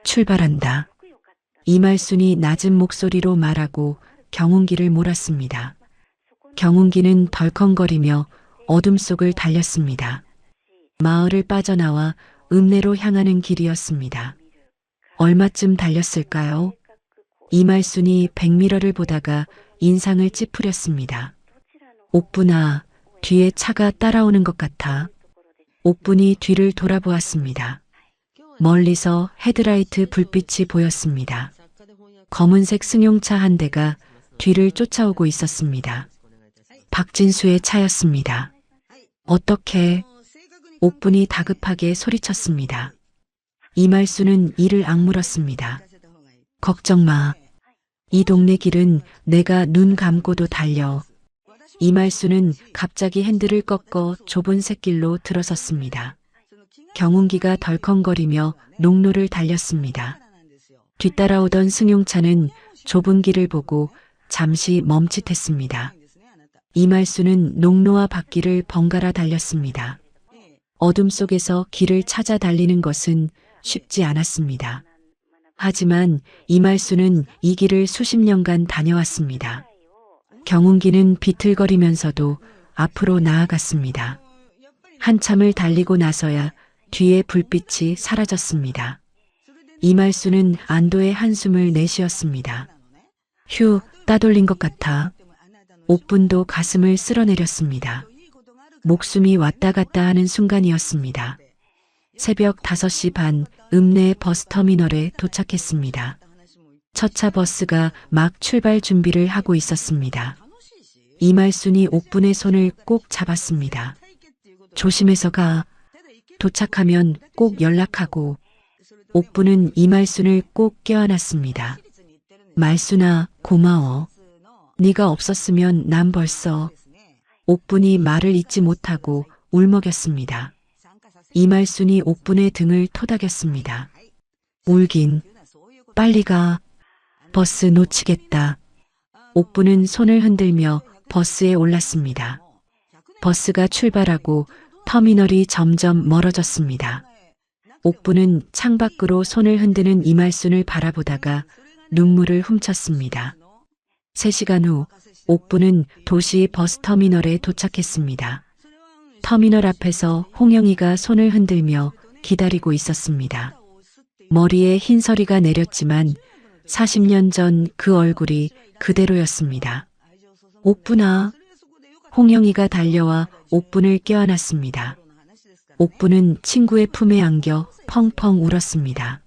출발한다. 이말순이 낮은 목소리로 말하고 경운기를 몰았습니다. 경운기는 덜컹거리며 어둠 속을 달렸습니다. 마을을 빠져나와 읍내로 향하는 길이었습니다. 얼마쯤 달렸을까요? 이말순이 백미러를 보다가 인상을 찌푸렸습니다. 옥분아, 뒤에 차가 따라오는 것 같아. 옥분이 뒤를 돌아보았습니다. 멀리서 헤드라이트 불빛이 보였습니다. 검은색 승용차 한 대가 뒤를 쫓아오고 있었습니다. 박진수의 차였습니다. 어떻게? 옥분이 다급하게 소리쳤습니다. 이말수는 이를 악물었습니다. 걱정 마. 이 동네 길은 내가 눈 감고도 달려. 이말수는 갑자기 핸들을 꺾어 좁은 샛길로 들어섰습니다. 경운기가 덜컹거리며 농로를 달렸습니다. 뒤따라오던 승용차는 좁은 길을 보고 잠시 멈칫했습니다. 이말수는 농로와 바퀴를 번갈아 달렸습니다. 어둠 속에서 길을 찾아 달리는 것은 쉽지 않았습니다. 하지만 이말수는 이 길을 수십 년간 다녀왔습니다. 경운기는 비틀거리면서도 앞으로 나아갔습니다. 한참을 달리고 나서야 뒤에 불빛이 사라졌습니다. 이말수는 안도의 한숨을 내쉬었습니다. 휴, 따돌린 것 같아. 옥분도 가슴을 쓸어내렸습니다. 목숨이 왔다 갔다 하는 순간이었습니다. 새벽 5시 반 읍내 버스터미널에 도착했습니다. 첫 차 버스가 막 출발 준비를 하고 있었습니다. 이말순이 옥분의 손을 꼭 잡았습니다. 조심해서 가. 도착하면 꼭 연락하고. 옥분은 이말순을 꼭 껴안았습니다. 말순아, 고마워. 네가 없었으면 난 벌써. 옥분이 말을 잇지 못하고 울먹였습니다. 이말순이 옥분의 등을 토닥였습니다. 울긴. 빨리 가. 버스 놓치겠다. 옥분은 손을 흔들며 버스에 올랐습니다. 버스가 출발하고 터미널이 점점 멀어졌습니다. 옥분은 창밖으로 손을 흔드는 이말순을 바라보다가 눈물을 훔쳤습니다. 3시간 후 옥분은 도시 버스터미널에 도착했습니다. 터미널 앞에서 홍영이가 손을 흔들며 기다리고 있었습니다. 머리에 흰서리가 내렸지만 40년 전 그 얼굴이 그대로였습니다. 옥분아. 홍영이가 달려와 옥분을 껴안았습니다. 옥분은 친구의 품에 안겨 펑펑 울었습니다.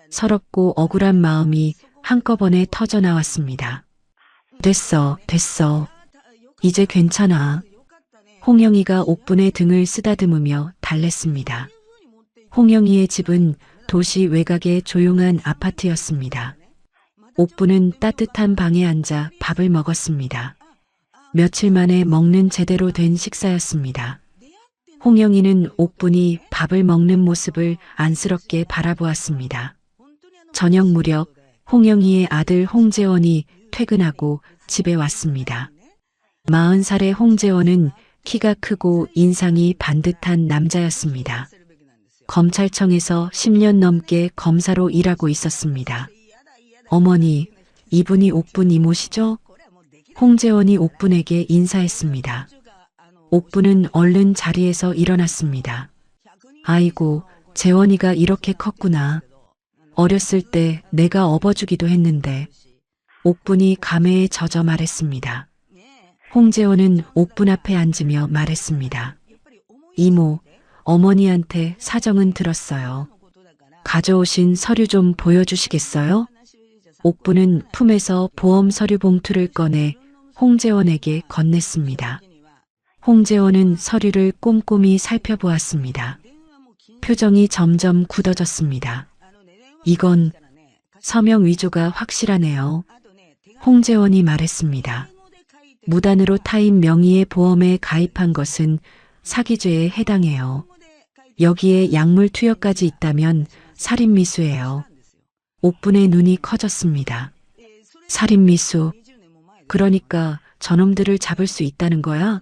서럽고 억울한 마음이 한꺼번에 터져나왔습니다. 됐어. 이제 괜찮아. 홍영이가 옥분의 등을 쓰다듬으며 달랬습니다. 홍영이의 집은 도시 외곽의 조용한 아파트였습니다. 옥분은 따뜻한 방에 앉아 밥을 먹었습니다. 며칠 만에 먹는 제대로 된 식사였습니다. 홍영이는 옥분이 밥을 먹는 모습을 안쓰럽게 바라보았습니다. 저녁 무렵 홍영이의 아들 홍재원이 퇴근하고 집에 왔습니다. 40살의 홍재원은 키가 크고 인상이 반듯한 남자였습니다. 검찰청에서 10년 넘게 검사로 일하고 있었습니다. 어머니, 이분이 옥분 이모시죠? 홍재원이 옥분에게 인사했습니다. 옥분은 얼른 자리에서 일어났습니다. 아이고, 재원이가 이렇게 컸구나. 어렸을 때 내가 업어주기도 했는데. 옥분이 감회에 젖어 말했습니다. 홍재원은 옥분 앞에 앉으며 말했습니다. 이모, 어머니한테 사정은 들었어요. 가져오신 서류 좀 보여주시겠어요? 옥분은 품에서 보험 서류 봉투를 꺼내 홍재원에게 건넸습니다. 홍재원은 서류를 꼼꼼히 살펴보았습니다. 표정이 점점 굳어졌습니다. 이건 서명 위조가 확실하네요. 홍재원이 말했습니다. 무단으로 타인 명의의 보험에 가입한 것은 사기죄에 해당해요. 여기에 약물 투여까지 있다면 살인미수예요. 옥분의 눈이 커졌습니다. 살인미수. 그러니까 저놈들을 잡을 수 있다는 거야?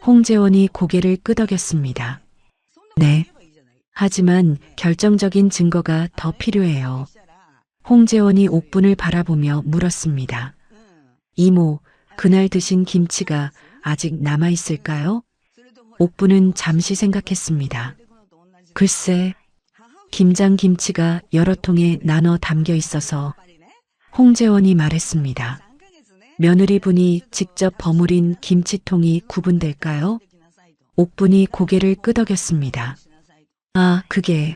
홍재원이 고개를 끄덕였습니다. 네. 하지만 결정적인 증거가 더 필요해요. 홍재원이 옥분을 바라보며 물었습니다. 이모, 그날 드신 김치가 아직 남아있을까요? 옥분은 잠시 생각했습니다. 글쎄, 김장 김치가 여러 통에 나눠 담겨 있어서 홍재원이 말했습니다. 며느리분이 직접 버무린 김치통이 구분될까요? 옥분이 고개를 끄덕였습니다. 아, 그게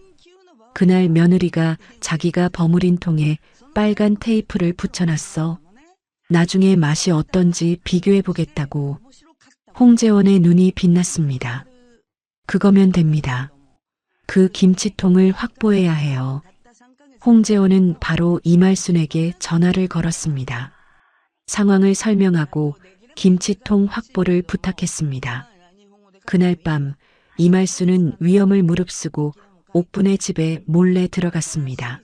그날 며느리가 자기가 버무린 통에 빨간 테이프를 붙여놨어. 나중에 맛이 어떤지 비교해보겠다고. 홍재원의 눈이 빛났습니다. 그거면 됩니다. 그 김치통을 확보해야 해요. 홍재원은 바로 이말순에게 전화를 걸었습니다. 상황을 설명하고 김치통 확보를 부탁했습니다. 그날 밤 이말순은 위험을 무릅쓰고 옥분의 집에 몰래 들어갔습니다.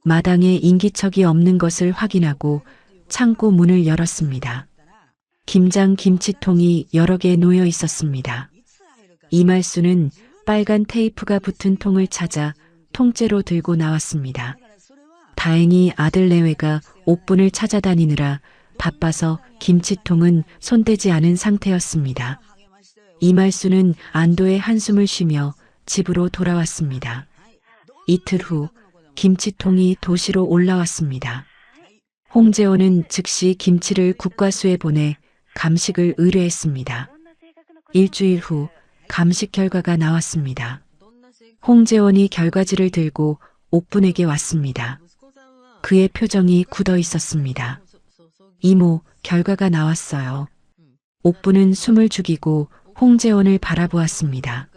마당에 인기척이 없는 것을 확인하고 창고 문을 열었습니다. 김장 김치통이 여러 개 놓여 있었습니다. 이말순은 빨간 테이프가 붙은 통을 찾아 통째로 들고 나왔습니다. 다행히 아들 내외가 옥분을 찾아다니느라 바빠서 김치통은 손대지 않은 상태였습니다. 이말순은 안도의 한숨을 쉬며 집으로 돌아왔습니다. 이틀 후 김치통이 도시로 올라왔습니다. 홍재원은 즉시 김치를 국과수에 보내 감식을 의뢰했습니다. 일주일 후 감식 결과가 나왔습니다. 홍재원이 결과지를 들고 옥분에게 왔습니다. 그의 표정이 굳어 있었습니다. 이모, 결과가 나왔어요. 옥분은 숨을 죽이고 홍재원을 바라보았습니다.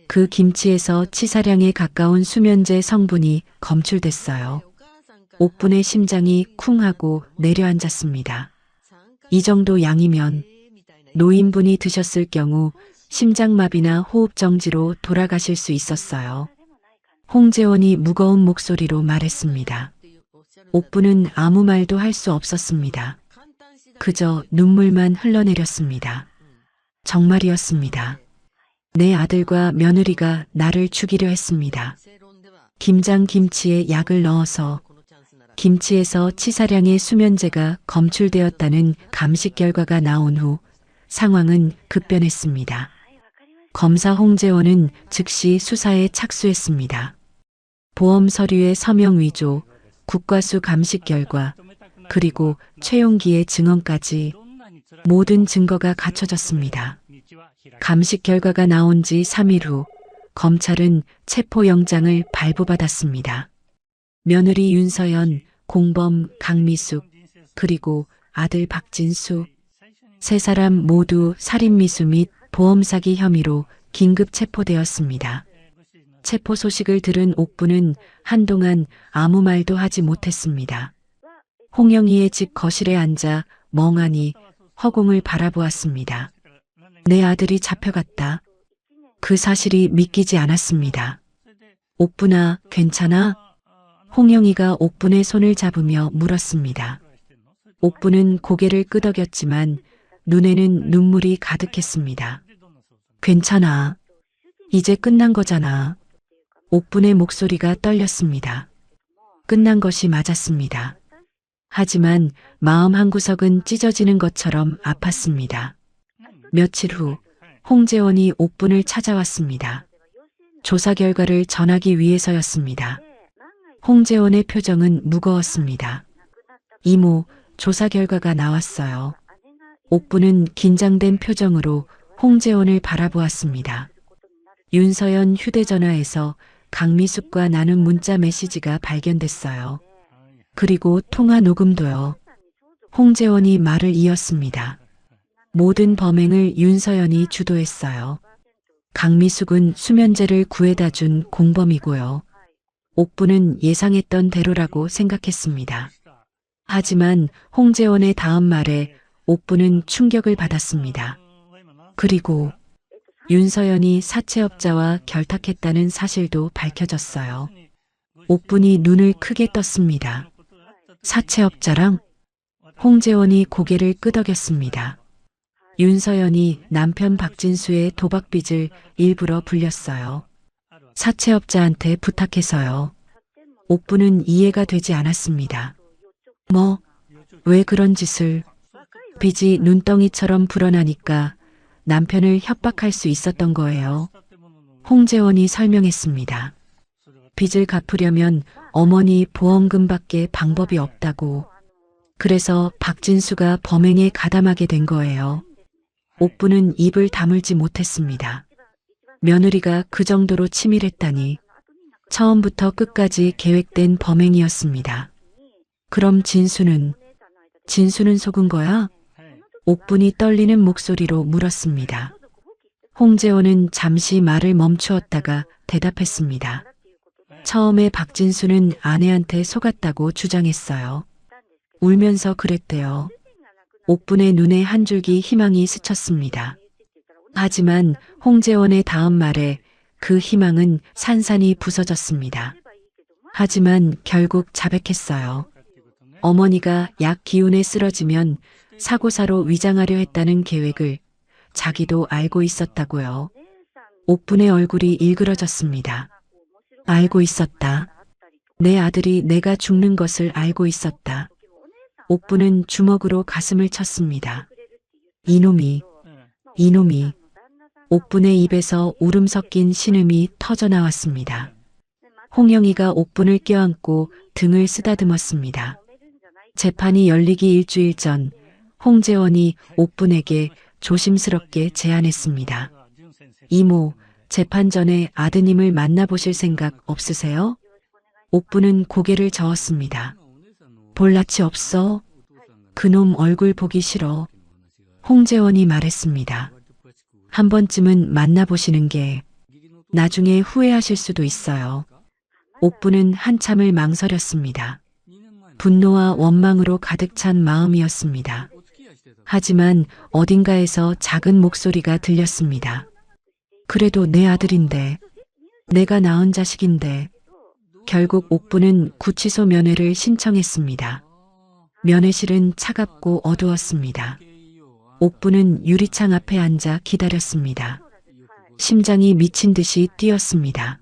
그 김치에서 치사량에 가까운 수면제 성분이 검출됐어요. 옥분의 심장이 쿵 하고 내려앉았습니다. 이 정도 양이면 노인분이 드셨을 경우 심장마비나 호흡정지로 돌아가실 수 있었어요. 홍재원이 무거운 목소리로 말했습니다. 옥분은 아무 말도 할 수 없었습니다. 그저 눈물만 흘러내렸습니다. 정말이었습니다. 내 아들과 며느리가 나를 죽이려 했습니다. 김장 김치에 약을 넣어서 김치에서 치사량의 수면제가 검출되었다는 감식 결과가 나온 후 상황은 급변했습니다. 검사 홍재원은 즉시 수사에 착수했습니다. 보험 서류의 서명 위조, 국과수 감식 결과, 그리고 최용기의 증언까지 모든 증거가 갖춰졌습니다. 감식 결과가 나온 지 3일 후 검찰은 체포영장을 발부받았습니다. 며느리 윤서연, 공범 강미숙, 그리고 아들 박진수, 세 사람 모두 살인미수 및 보험사기 혐의로 긴급 체포되었습니다. 체포 소식을 들은 옥분은 한동안 아무 말도 하지 못했습니다. 홍영희의 집 거실에 앉아 멍하니 허공을 바라보았습니다. 내 아들이 잡혀갔다. 그 사실이 믿기지 않았습니다. 옥분아, 괜찮아? 홍영희가 옥분의 손을 잡으며 물었습니다. 옥분은 고개를 끄덕였지만 눈에는 눈물이 가득했습니다. 괜찮아. 이제 끝난 거잖아. 옥분의 목소리가 떨렸습니다. 끝난 것이 맞았습니다. 하지만 마음 한구석은 찢어지는 것처럼 아팠습니다. 며칠 후 홍재원이 옥분을 찾아왔습니다. 조사 결과를 전하기 위해서였습니다. 홍재원의 표정은 무거웠습니다. 이모, 조사 결과가 나왔어요. 옥분은 긴장된 표정으로 홍재원을 바라보았습니다. 윤서연 휴대전화에서 강미숙과 나눈 문자 메시지가 발견됐어요. 그리고 통화 녹음도요. 홍재원이 말을 이었습니다. 모든 범행을 윤서연이 주도했어요. 강미숙은 수면제를 구해다 준 공범이고요. 옥분은 예상했던 대로라고 생각했습니다. 하지만 홍재원의 다음 말에 옥분은 충격을 받았습니다. 그리고 윤서연이 사채업자와 결탁했다는 사실도 밝혀졌어요. 옥분이 눈을 크게 떴습니다. 사채업자랑? 홍재원이 고개를 끄덕였습니다. 윤서연이 남편 박진수의 도박빚을 일부러 불렸어요. 사채업자한테 부탁해서요. 옥부는 이해가 되지 않았습니다. 뭐, 왜 그런 짓을? 빚이 눈덩이처럼 불어나니까 남편을 협박할 수 있었던 거예요. 홍재원이 설명했습니다. 빚을 갚으려면 어머니 보험금밖에 방법이 없다고. 그래서 박진수가 범행에 가담하게 된 거예요. 옥부는 입을 다물지 못했습니다. 며느리가 그 정도로 치밀했다니. 처음부터 끝까지 계획된 범행이었습니다. 그럼 진수는 속은 거야? 옥분이 떨리는 목소리로 물었습니다. 홍재원은 잠시 말을 멈추었다가 대답했습니다. 처음에 박진수는 아내한테 속았다고 주장했어요. 울면서 그랬대요. 옥분의 눈에 한 줄기 희망이 스쳤습니다. 하지만 홍재원의 다음 말에 그 희망은 산산이 부서졌습니다. 하지만 결국 자백했어요. 어머니가 약 기운에 쓰러지면 사고사로 위장하려 했다는 계획을 자기도 알고 있었다고요. 옥분의 얼굴이 일그러졌습니다. 알고 있었다. 내 아들이 내가 죽는 것을 알고 있었다. 옥분은 주먹으로 가슴을 쳤습니다. 이놈이. 옥분의 입에서 울음 섞인 신음이 터져나왔습니다. 홍영이가 옥분을 껴안고 등을 쓰다듬었습니다. 재판이 열리기 일주일 전 홍재원이 옥분에게 조심스럽게 제안했습니다. 이모, 재판 전에 아드님을 만나보실 생각 없으세요? 옥분은 고개를 저었습니다. 볼 낯이 없어? 그놈 얼굴 보기 싫어. 홍재원이 말했습니다. 한 번쯤은 만나보시는 게 나중에 후회하실 수도 있어요. 옥분은 한참을 망설였습니다. 분노와 원망으로 가득 찬 마음이었습니다. 하지만 어딘가에서 작은 목소리가 들렸습니다. 그래도 내 아들인데, 내가 낳은 자식인데. 결국 옥부는 구치소 면회를 신청했습니다. 면회실은 차갑고 어두웠습니다. 옥부는 유리창 앞에 앉아 기다렸습니다. 심장이 미친 듯이 뛰었습니다.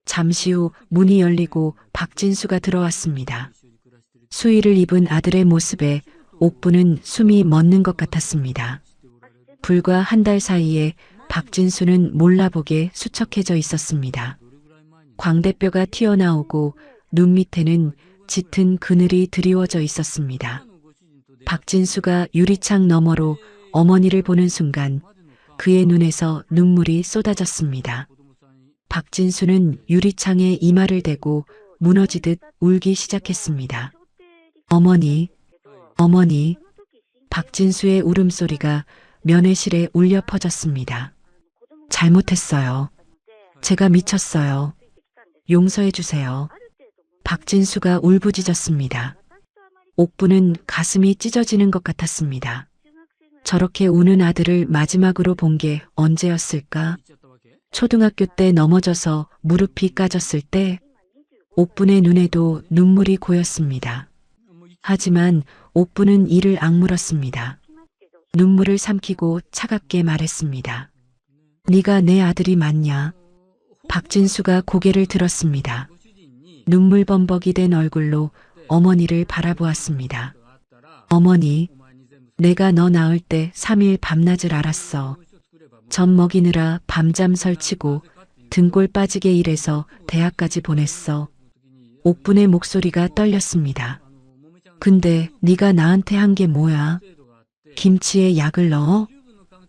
잠시 후 문이 열리고 박진수가 들어왔습니다. 수의를 입은 아들의 모습에 옥부는 숨이 멎는 것 같았습니다. 불과 한 달 사이에 박진수는 몰라보게 수척해져 있었습니다. 광대뼈가 튀어나오고 눈 밑에는 짙은 그늘이 드리워져 있었습니다. 박진수가 유리창 너머로 어머니를 보는 순간 그의 눈에서 눈물이 쏟아졌습니다. 박진수는 유리창에 이마를 대고 무너지듯 울기 시작했습니다. 어머니. 박진수의 울음소리가 면회실에 울려 퍼졌습니다. 잘못했어요. 제가 미쳤어요. 용서해 주세요. 박진수가 울부짖었습니다. 옥부는 가슴이 찢어지는 것 같았습니다. 저렇게 우는 아들을 마지막으로 본 게 언제였을까? 초등학교 때 넘어져서 무릎이 까졌을 때 옥분의 눈에도 눈물이 고였습니다. 하지만 옥분은 이를 악물었습니다. 눈물을 삼키고 차갑게 말했습니다. 네가 내 아들이 맞냐? 박진수가 고개를 들었습니다. 눈물 범벅이 된 얼굴로 어머니를 바라보았습니다. 어머니, 내가 너 낳을 때 3일 밤낮을 알았어. 젖 먹이느라 밤잠 설치고 등골 빠지게 일해서 대학까지 보냈어. 옥분의 목소리가 떨렸습니다. 근데 네가 나한테 한 게 뭐야? 김치에 약을 넣어?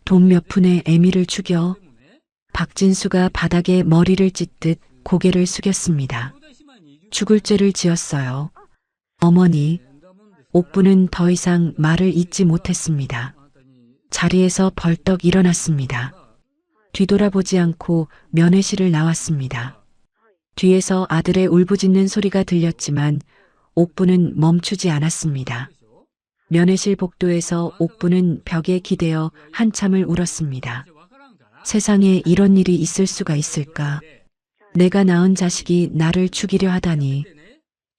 돈 몇 푼에 애미를 죽여? 박진수가 바닥에 머리를 찢듯 고개를 숙였습니다. 죽을 죄를 지었어요. 어머니, 옥부는 더 이상 말을 잇지 못했습니다. 자리에서 벌떡 일어났습니다. 뒤돌아보지 않고 면회실을 나왔습니다. 뒤에서 아들의 울부짖는 소리가 들렸지만 옥부는 멈추지 않았습니다. 면회실 복도에서 옥부는 벽에 기대어 한참을 울었습니다. 세상에 이런 일이 있을 수가 있을까? 내가 낳은 자식이 나를 죽이려 하다니.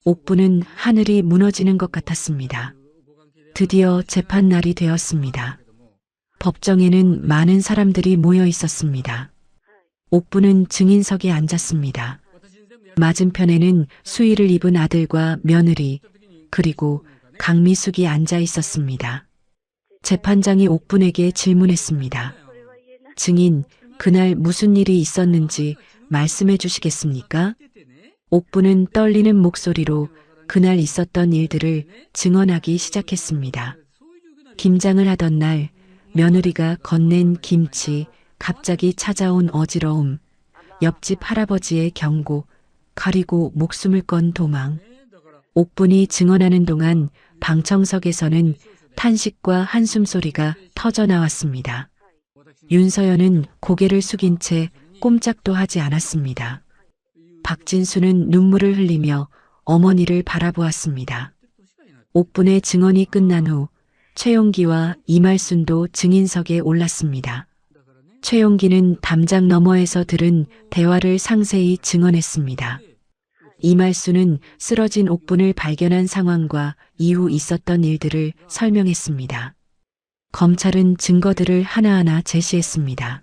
옥부는 하늘이 무너지는 것 같았습니다. 드디어 재판 날이 되었습니다. 법정에는 많은 사람들이 모여 있었습니다. 옥부는 증인석에 앉았습니다. 맞은편에는 수의를 입은 아들과 며느리, 그리고 강미숙이 앉아 있었습니다. 재판장이 옥분에게 질문했습니다. 증인, 그날 무슨 일이 있었는지 말씀해 주시겠습니까? 옥분은 떨리는 목소리로 그날 있었던 일들을 증언하기 시작했습니다. 김장을 하던 날 며느리가 건넨 김치, 갑자기 찾아온 어지러움, 옆집 할아버지의 경고, 가리고 목숨을 건 도망. 옥분이 증언하는 동안 방청석에서는 탄식과 한숨 소리가 터져 나왔습니다. 윤서연은 고개를 숙인 채 꼼짝도 하지 않았습니다. 박진수는 눈물을 흘리며 어머니를 바라보았습니다. 옥분의 증언이 끝난 후 최용기와 이말순도 증인석에 올랐습니다. 최용기는 담장 너머에서 들은 대화를 상세히 증언했습니다. 이말순은 쓰러진 옥분을 발견한 상황과 이후 있었던 일들을 설명했습니다. 검찰은 증거들을 하나하나 제시했습니다.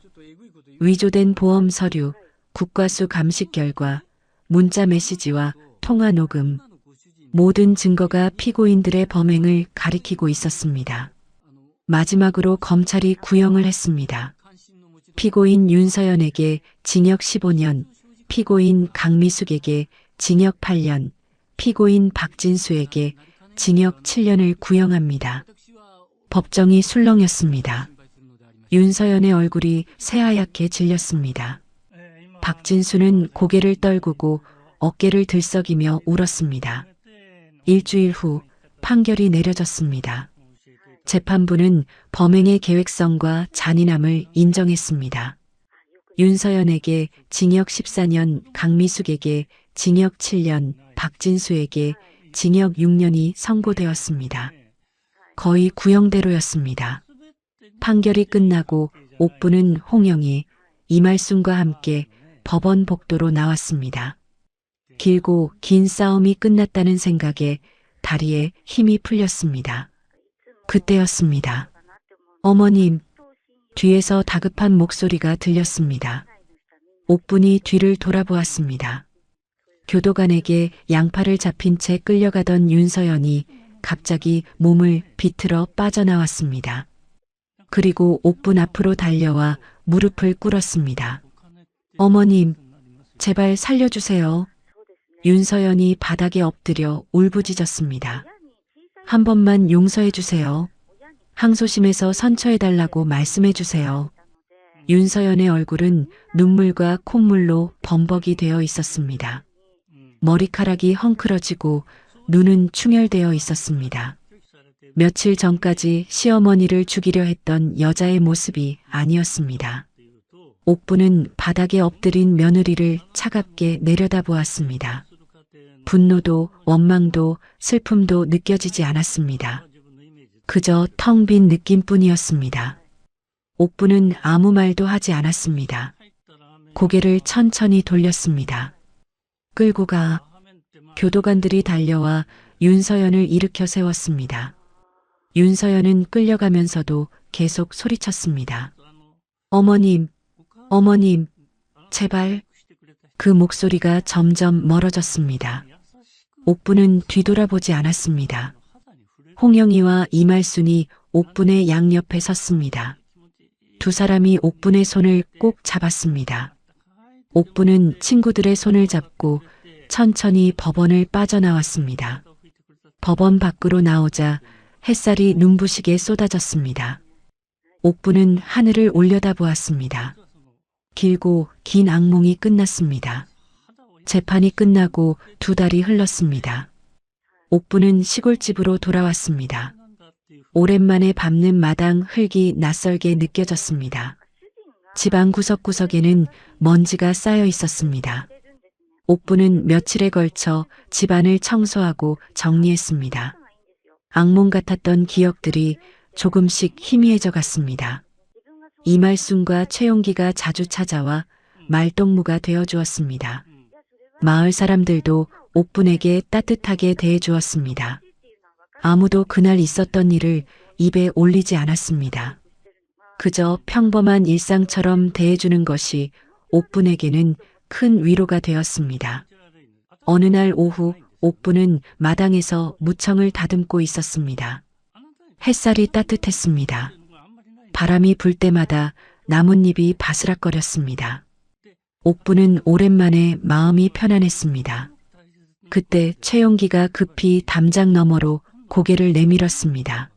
위조된 보험 서류, 국과수 감식 결과, 문자 메시지와 통화 녹음, 모든 증거가 피고인들의 범행을 가리키고 있었습니다. 마지막으로 검찰이 구형을 했습니다. 피고인 윤서연에게 징역 15년, 피고인 강미숙에게 징역 8년, 피고인 박진수에게 징역 7년을 구형합니다. 법정이 술렁였습니다. 윤서연의 얼굴이 새하얗게 질렸습니다. 박진수는 고개를 떨구고 어깨를 들썩이며 울었습니다. 일주일 후 판결이 내려졌습니다. 재판부는 범행의 계획성과 잔인함을 인정했습니다. 윤서연에게 징역 14년, 강미숙에게 징역 7년, 박진수에게 징역 6년이 선고되었습니다. 거의 구형대로였습니다. 판결이 끝나고 옥부는 홍영희, 이말순과 함께 법원 복도로 나왔습니다. 길고 긴 싸움이 끝났다는 생각에 다리에 힘이 풀렸습니다. 그때였습니다. 어머님, 뒤에서 다급한 목소리가 들렸습니다. 옥분이 뒤를 돌아보았습니다. 교도관에게 양팔을 잡힌 채 끌려가던 윤서연이 갑자기 몸을 비틀어 빠져나왔습니다. 그리고 옥분 앞으로 달려와 무릎을 꿇었습니다. 어머님, 제발 살려주세요. 윤서연이 바닥에 엎드려 울부짖었습니다. 한 번만 용서해 주세요. 항소심에서 선처해달라고 말씀해 주세요. 윤서연의 얼굴은 눈물과 콧물로 범벅이 되어 있었습니다. 머리카락이 헝클어지고 눈은 충혈되어 있었습니다. 며칠 전까지 시어머니를 죽이려 했던 여자의 모습이 아니었습니다. 옥부는 바닥에 엎드린 며느리를 차갑게 내려다보았습니다. 분노도 원망도 슬픔도 느껴지지 않았습니다. 그저 텅 빈 느낌뿐이었습니다. 옥부는 아무 말도 하지 않았습니다. 고개를 천천히 돌렸습니다. 끌고 가. 교도관들이 달려와 윤서연을 일으켜 세웠습니다. 윤서연은 끌려가면서도 계속 소리쳤습니다. 어머님, 어머님, 제발. 그 목소리가 점점 멀어졌습니다. 옥부는 뒤돌아보지 않았습니다. 홍영희와 이말순이 옥분의 양옆에 섰습니다. 두 사람이 옥분의 손을 꼭 잡았습니다. 옥분은 친구들의 손을 잡고 천천히 법원을 빠져나왔습니다. 법원 밖으로 나오자 햇살이 눈부시게 쏟아졌습니다. 옥부는 하늘을 올려다보았습니다. 길고 긴 악몽이 끝났습니다. 재판이 끝나고 두 달이 흘렀습니다. 옥부는 시골집으로 돌아왔습니다. 오랜만에 밟는 마당 흙이 낯설게 느껴졌습니다. 집안 구석구석에는 먼지가 쌓여 있었습니다. 옥부는 며칠에 걸쳐 집안을 청소하고 정리했습니다. 악몽 같았던 기억들이 조금씩 희미해져 갔습니다. 이말순과 최용기가 자주 찾아와 말동무가 되어주었습니다. 마을 사람들도 옥분에게 따뜻하게 대해주었습니다. 아무도 그날 있었던 일을 입에 올리지 않았습니다. 그저 평범한 일상처럼 대해주는 것이 옥분에게는 큰 위로가 되었습니다. 어느 날 오후 옥분은 마당에서 무청을 다듬고 있었습니다. 햇살이 따뜻했습니다. 바람이 불 때마다 나뭇잎이 바스락거렸습니다. 옥분은 오랜만에 마음이 편안했습니다. 그때 최용기가 급히 담장 너머로 고개를 내밀었습니다.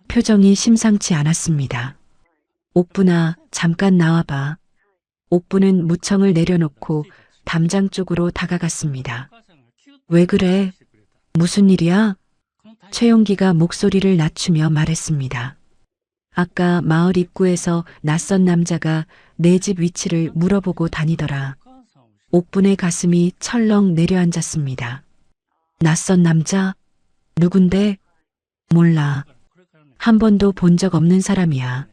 표정이 심상치 않았습니다. 옥분아, 잠깐 나와봐. 옥분은 무청을 내려놓고 담장 쪽으로 다가갔습니다. 왜 그래? 무슨 일이야? 최용기가 목소리를 낮추며 말했습니다. 아까 마을 입구에서 낯선 남자가 내 집 위치를 물어보고 다니더라. 옥분의 가슴이 철렁 내려앉았습니다. 낯선 남자? 누군데? 몰라. 한 번도 본 적 없는 사람이야.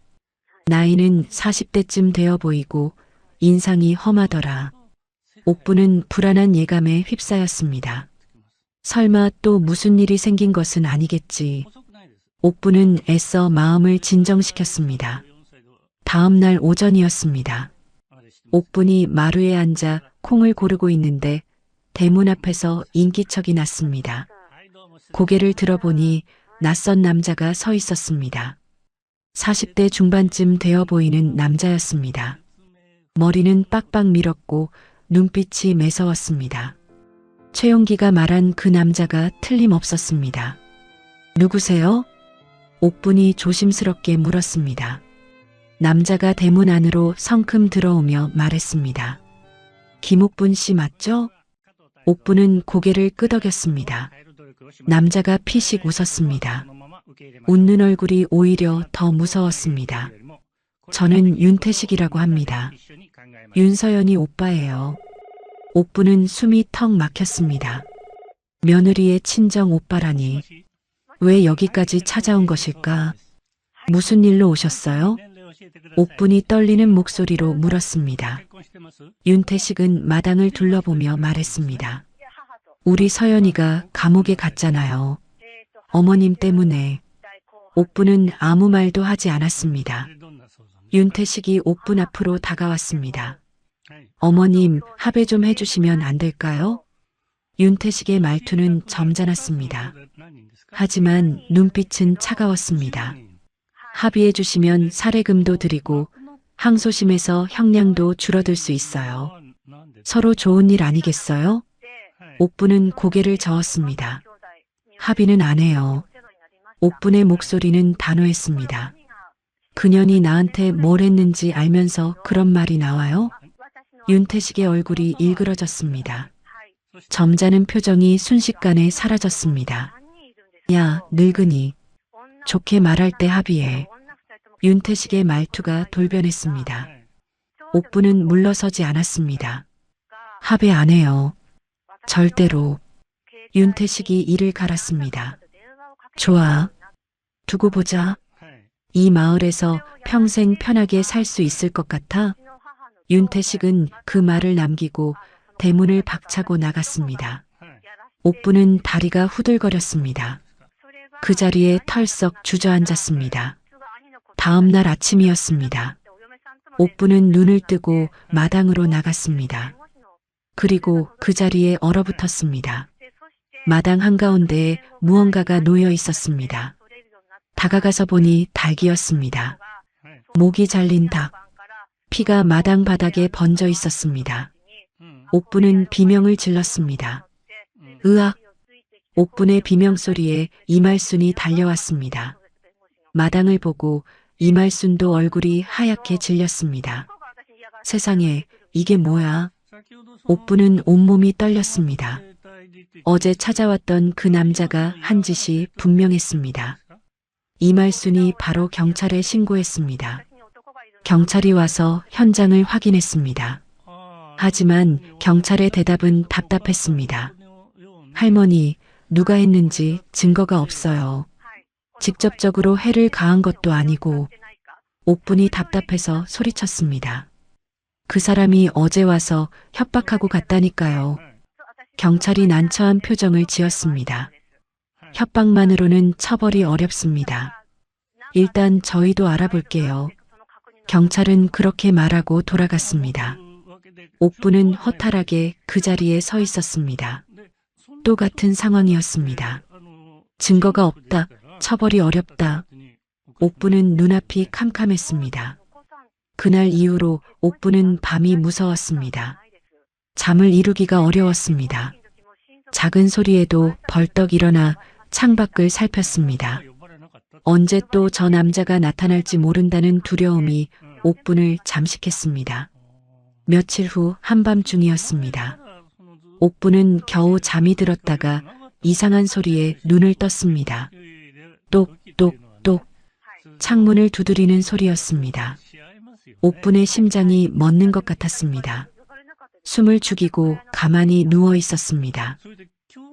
나이는 40대쯤 되어 보이고 인상이 험하더라. 옥분은 불안한 예감에 휩싸였습니다. 설마 또 무슨 일이 생긴 것은 아니겠지. 옥분은 애써 마음을 진정시켰습니다. 다음 날 오전이었습니다. 옥분이 마루에 앉아 콩을 고르고 있는데 대문 앞에서 인기척이 났습니다. 고개를 들어보니 낯선 남자가 서 있었습니다. 40대 중반쯤 되어 보이는 남자였습니다. 머리는 빡빡 밀었고 눈빛이 매서웠습니다. 최용기가 말한 그 남자가 틀림없었습니다. 누구세요? 옥분이 조심스럽게 물었습니다. 남자가 대문 안으로 성큼 들어오며 말했습니다. 김옥분 씨 맞죠? 옥분은 고개를 끄덕였습니다. 남자가 피식 웃었습니다. 웃는 얼굴이 오히려 더 무서웠습니다. 저는 윤태식이라고 합니다. 윤서연이 오빠예요. 옥분은 숨이 턱 막혔습니다. 며느리의 친정 오빠라니. 왜 여기까지 찾아온 것일까? 무슨 일로 오셨어요? 옥분이 떨리는 목소리로 물었습니다. 윤태식은 마당을 둘러보며 말했습니다. 우리 서연이가 감옥에 갔잖아요. 어머님 때문에. 옥분은 아무 말도 하지 않았습니다. 윤태식이 옥분 앞으로 다가왔습니다. 어머님, 합의 좀 해주시면 안 될까요? 윤태식의 말투는 점잖았습니다. 하지만 눈빛은 차가웠습니다. 합의해 주시면 사례금도 드리고 항소심에서 형량도 줄어들 수 있어요. 서로 좋은 일 아니겠어요? 옥분은 고개를 저었습니다. 합의는 안 해요. 옥분의 목소리는 단호했습니다. 그년이 나한테 뭘 했는지 알면서 그런 말이 나와요? 윤태식의 얼굴이 일그러졌습니다. 점잖은 표정이 순식간에 사라졌습니다. 야, 늙은이. 좋게 말할 때 합의해. 윤태식의 말투가 돌변했습니다. 옥분은 물러서지 않았습니다. 합의 안 해요. 절대로. 윤태식이 이를 갈았습니다. 좋아. 두고 보자. 이 마을에서 평생 편하게 살 수 있을 것 같아? 윤태식은 그 말을 남기고 대문을 박차고 나갔습니다. 옥분은 다리가 후들거렸습니다. 그 자리에 털썩 주저앉았습니다. 다음 날 아침이었습니다. 옥분은 눈을 뜨고 마당으로 나갔습니다. 그리고 그 자리에 얼어붙었습니다. 마당 한가운데에 무언가가 놓여 있었습니다. 다가가서 보니 닭이었습니다. 목이 잘린 닭. 피가 마당 바닥에 번져 있었습니다. 옥분은 비명을 질렀습니다. 으악! 옥분의 비명소리에 이말순이 달려왔습니다. 마당을 보고 이말순도 얼굴이 하얗게 질렸습니다. 세상에, 이게 뭐야? 옥분은 온몸이 떨렸습니다. 어제 찾아왔던 그 남자가 한 짓이 분명했습니다. 이말순이 바로 경찰에 신고했습니다. 경찰이 와서 현장을 확인했습니다. 하지만 경찰의 대답은 답답했습니다. 할머니, 누가 했는지 증거가 없어요. 직접적으로 해를 가한 것도 아니고. 옥분이 답답해서 소리쳤습니다. 그 사람이 어제 와서 협박하고 갔다니까요. 경찰이 난처한 표정을 지었습니다. 협박만으로는 처벌이 어렵습니다. 일단 저희도 알아볼게요. 경찰은 그렇게 말하고 돌아갔습니다. 옥부는 허탈하게 그 자리에 서 있었습니다. 똑같은 상황이었습니다. 증거가 없다. 처벌이 어렵다. 옥부는 눈앞이 캄캄했습니다. 그날 이후로 옥부는 밤이 무서웠습니다. 잠을 이루기가 어려웠습니다. 작은 소리에도 벌떡 일어나 창밖을 살폈습니다. 언제 또 저 남자가 나타날지 모른다는 두려움이 옥분을 잠식했습니다. 며칠 후 한밤중이었습니다. 옥분은 겨우 잠이 들었다가 이상한 소리에 눈을 떴습니다. 똑똑똑 창문을 두드리는 소리였습니다. 옥분의 심장이 멎는 것 같았습니다. 숨을 죽이고 가만히 누워 있었습니다.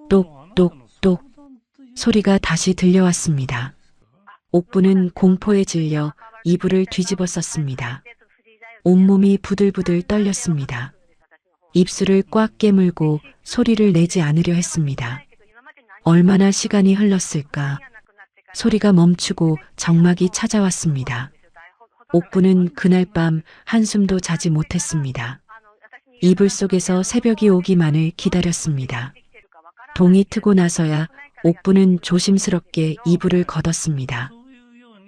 똑똑똑 소리가 다시 들려왔습니다. 옥분은 공포에 질려 이불을 뒤집어 썼습니다. 온몸이 부들부들 떨렸습니다. 입술을 꽉 깨물고 소리를 내지 않으려 했습니다. 얼마나 시간이 흘렀을까? 소리가 멈추고 정막이 찾아왔습니다. 옥분은 그날 밤 한숨도 자지 못했습니다. 이불 속에서 새벽이 오기만을 기다렸습니다. 동이 트고 나서야 옥분은 조심스럽게 이불을 걷었습니다.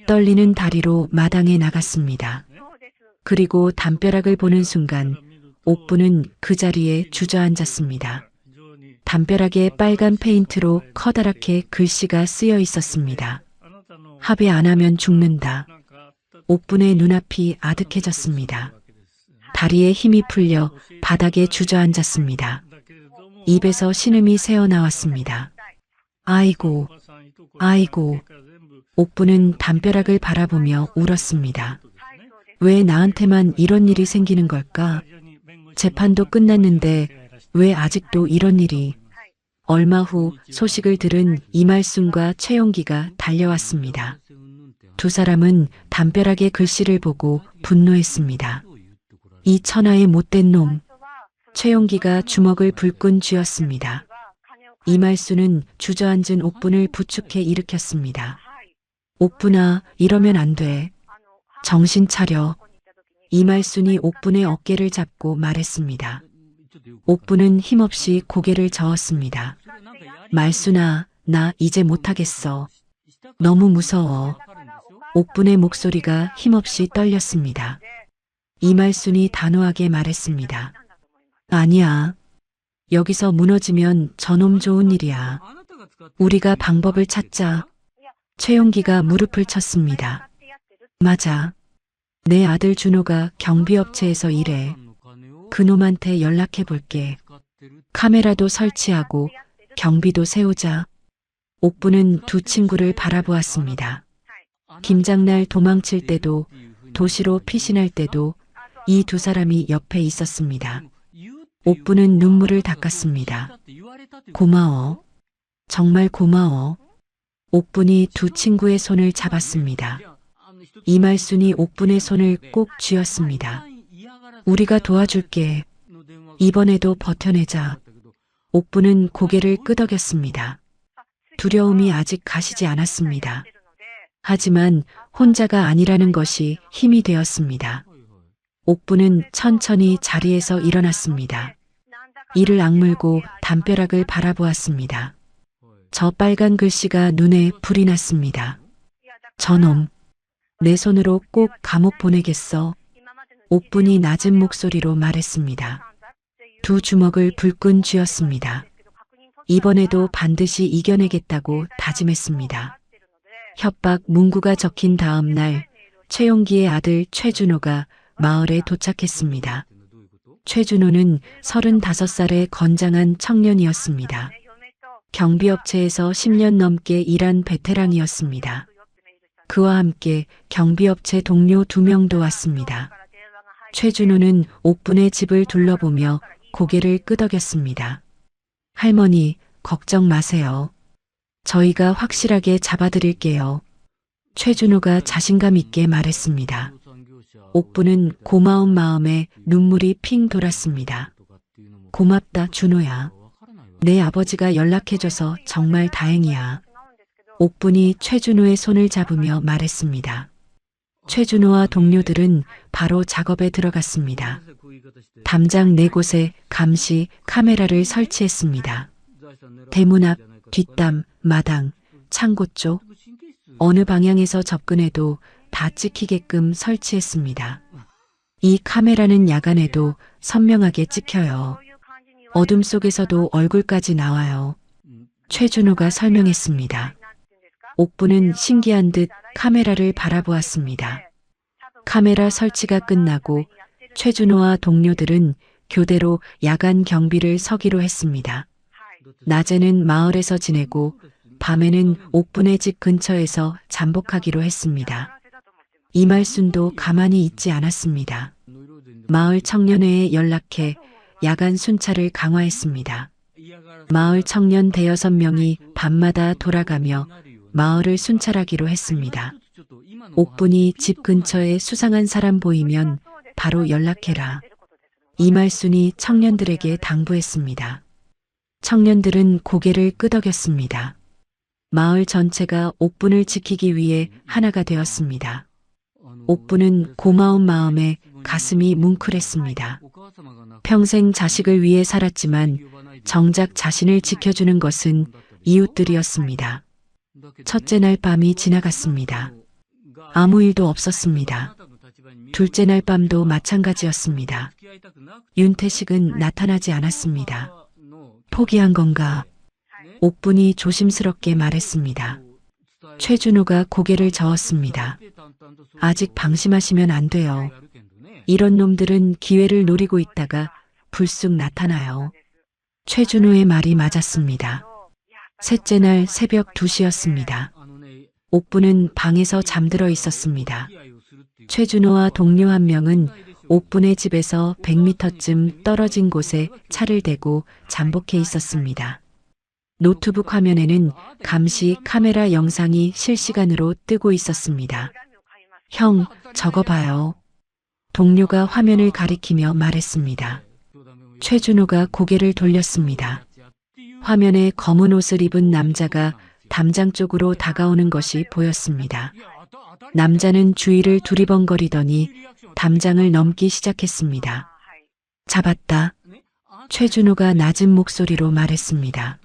떨리는 다리로 마당에 나갔습니다. 그리고 담벼락을 보는 순간 옥분은 그 자리에 주저앉았습니다. 담벼락에 빨간 페인트로 커다랗게 글씨가 쓰여 있었습니다. 합의 안 하면 죽는다. 옥분의 눈앞이 아득해졌습니다. 다리에 힘이 풀려 바닥에 주저앉았습니다. 입에서 신음이 새어나왔습니다. 아이고, 아이고. 옥분은 담벼락을 바라보며 울었습니다. 왜 나한테만 이런 일이 생기는 걸까? 재판도 끝났는데 왜 아직도 이런 일이? 얼마 후 소식을 들은 이말순과 최용기가 달려왔습니다. 두 사람은 담벼락의 글씨를 보고 분노했습니다. 이 천하의 못된 놈. 최용기가 주먹을 불끈 쥐었습니다. 이말순은 주저앉은 옥분을 부축해 일으켰습니다. 옥분아, 이러면 안 돼. 정신 차려. 이말순이 옥분의 어깨를 잡고 말했습니다. 옥분은 힘없이 고개를 저었습니다. 말순아, 나 이제 못하겠어. 너무 무서워. 옥분의 목소리가 힘없이 떨렸습니다. 이말순이 단호하게 말했습니다. 아니야. 여기서 무너지면 저놈 좋은 일이야. 우리가 방법을 찾자. 최용기가 무릎을 쳤습니다. 맞아. 내 아들 준호가 경비업체에서 일해. 그놈한테 연락해 볼게. 카메라도 설치하고 경비도 세우자. 옥부는 두 친구를 바라보았습니다. 김장날 도망칠 때도 도시로 피신할 때도 이 두 사람이 옆에 있었습니다. 옥부는 눈물을 닦았습니다. 고마워. 정말 고마워. 옥분이 두 친구의 손을 잡았습니다. 이말순이 옥분의 손을 꼭 쥐었습니다. 우리가 도와줄게. 이번에도 버텨내자. 옥분은 고개를 끄덕였습니다. 두려움이 아직 가시지 않았습니다. 하지만 혼자가 아니라는 것이 힘이 되었습니다. 옥분은 천천히 자리에서 일어났습니다. 이를 악물고 담벼락을 바라보았습니다. 저 빨간 글씨가 눈에 불이 났습니다. 저놈, 내 손으로 꼭 감옥 보내겠어. 옥분이 낮은 목소리로 말했습니다. 두 주먹을 불끈 쥐었습니다. 이번에도 반드시 이겨내겠다고 다짐했습니다. 협박 문구가 적힌 다음 날 최용기의 아들 최준호가 마을에 도착했습니다. 최준호는 35살의 건장한 청년이었습니다. 경비업체에서 10년 넘게 일한 베테랑이었습니다. 그와 함께 경비업체 동료 2명도 왔습니다. 최준호는 옥분의 집을 둘러보며 고개를 끄덕였습니다. 할머니, 걱정 마세요. 저희가 확실하게 잡아드릴게요. 최준호가 자신감 있게 말했습니다. 옥분은 고마운 마음에 눈물이 핑 돌았습니다. 고맙다, 준호야. 내 아버지가 연락해줘서 정말 다행이야. 옥분이 최준호의 손을 잡으며 말했습니다. 최준호와 동료들은 바로 작업에 들어갔습니다. 담장 4곳에 감시 카메라를 설치했습니다. 대문 앞, 뒷담, 마당, 창고 쪽, 어느 방향에서 접근해도 다 찍히게끔 설치했습니다. 이 카메라는 야간에도 선명하게 찍혀요. 어둠 속에서도 얼굴까지 나와요. 최준호가 설명했습니다. 옥부는 신기한 듯 카메라를 바라보았습니다. 카메라 설치가 끝나고 최준호와 동료들은 교대로 야간 경비를 서기로 했습니다. 낮에는 마을에서 지내고 밤에는 옥분의 집 근처에서 잠복하기로 했습니다. 이말순도 가만히 있지 않았습니다. 마을 청년회에 연락해 야간 순찰을 강화했습니다. 마을 청년 5-6명이 밤마다 돌아가며 마을을 순찰하기로 했습니다. 옥분이 집 근처에 수상한 사람 보이면 바로 연락해라. 이말순이 청년들에게 당부했습니다. 청년들은 고개를 끄덕였습니다. 마을 전체가 옥분을 지키기 위해 하나가 되었습니다. 옥분은 고마운 마음에 가슴이 뭉클했습니다. 평생 자식을 위해 살았지만 정작 자신을 지켜주는 것은 이웃들이었습니다. 첫째 날 밤이 지나갔습니다. 아무 일도 없었습니다. 둘째 날 밤도 마찬가지였습니다. 윤태식은 나타나지 않았습니다. 포기한 건가? 옥분이 조심스럽게 말했습니다. 최준호가 고개를 저었습니다. 아직 방심하시면 안 돼요. 이런 놈들은 기회를 노리고 있다가 불쑥 나타나요. 최준호의 말이 맞았습니다. 셋째 날 새벽 2시였습니다. 옥분은 방에서 잠들어 있었습니다. 최준호와 동료 한 명은 옥분의 집에서 100m쯤 떨어진 곳에 차를 대고 잠복해 있었습니다. 노트북 화면에는 감시 카메라 영상이 실시간으로 뜨고 있었습니다. 형, 저거 봐요. 동료가 화면을 가리키며 말했습니다. 최준호가 고개를 돌렸습니다. 화면에 검은 옷을 입은 남자가 담장 쪽으로 다가오는 것이 보였습니다. 남자는 주위를 두리번거리더니 담장을 넘기 시작했습니다. 잡았다. 최준호가 낮은 목소리로 말했습니다.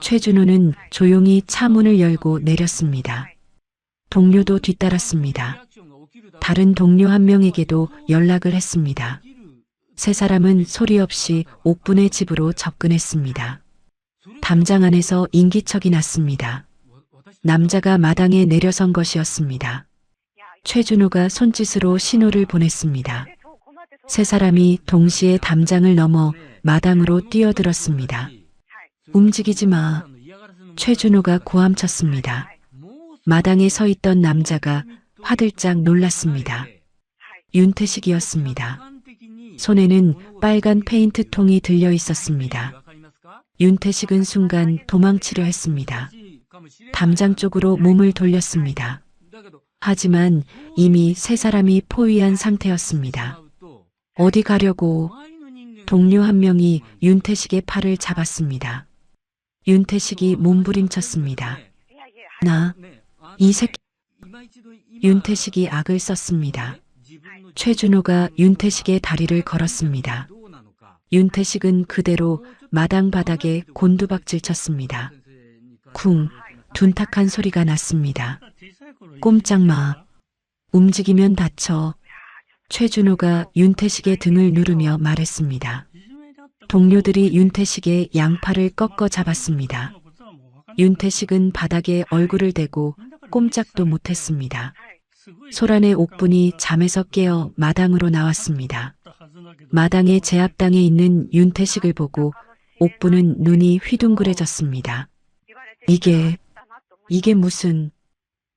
최준호는 조용히 차 문을 열고 내렸습니다. 동료도 뒤따랐습니다. 다른 동료 한 명에게도 연락을 했습니다. 세 사람은 소리 없이 옥분의 집으로 접근했습니다. 담장 안에서 인기척이 났습니다. 남자가 마당에 내려선 것이었습니다. 최준호가 손짓으로 신호를 보냈습니다. 세 사람이 동시에 담장을 넘어 마당으로 뛰어들었습니다. 움직이지 마. 최준호가 고함쳤습니다. 마당에 서 있던 남자가 화들짝 놀랐습니다. 윤태식이었습니다. 손에는 빨간 페인트통이 들려 있었습니다. 윤태식은 순간 도망치려 했습니다. 담장 쪽으로 몸을 돌렸습니다. 하지만 이미 세 사람이 포위한 상태였습니다. 어디 가려고? 동료 한 명이 윤태식의 팔을 잡았습니다. 윤태식이 몸부림쳤습니다. 이 새끼. 윤태식이 악을 썼습니다. 최준호가 윤태식의 다리를 걸었습니다. 윤태식은 그대로 마당 바닥에 곤두박질 쳤습니다. 쿵, 둔탁한 소리가 났습니다. 꼼짝 마. 움직이면 다쳐. 최준호가 윤태식의 등을 누르며 말했습니다. 동료들이 윤태식의 양팔을 꺾어 잡았습니다. 윤태식은 바닥에 얼굴을 대고 꼼짝도 못했습니다. 소란의 옥분이 잠에서 깨어 마당으로 나왔습니다. 마당에 제압당해 있는 윤태식을 보고 옥분은 눈이 휘둥그레졌습니다. 이게 무슨...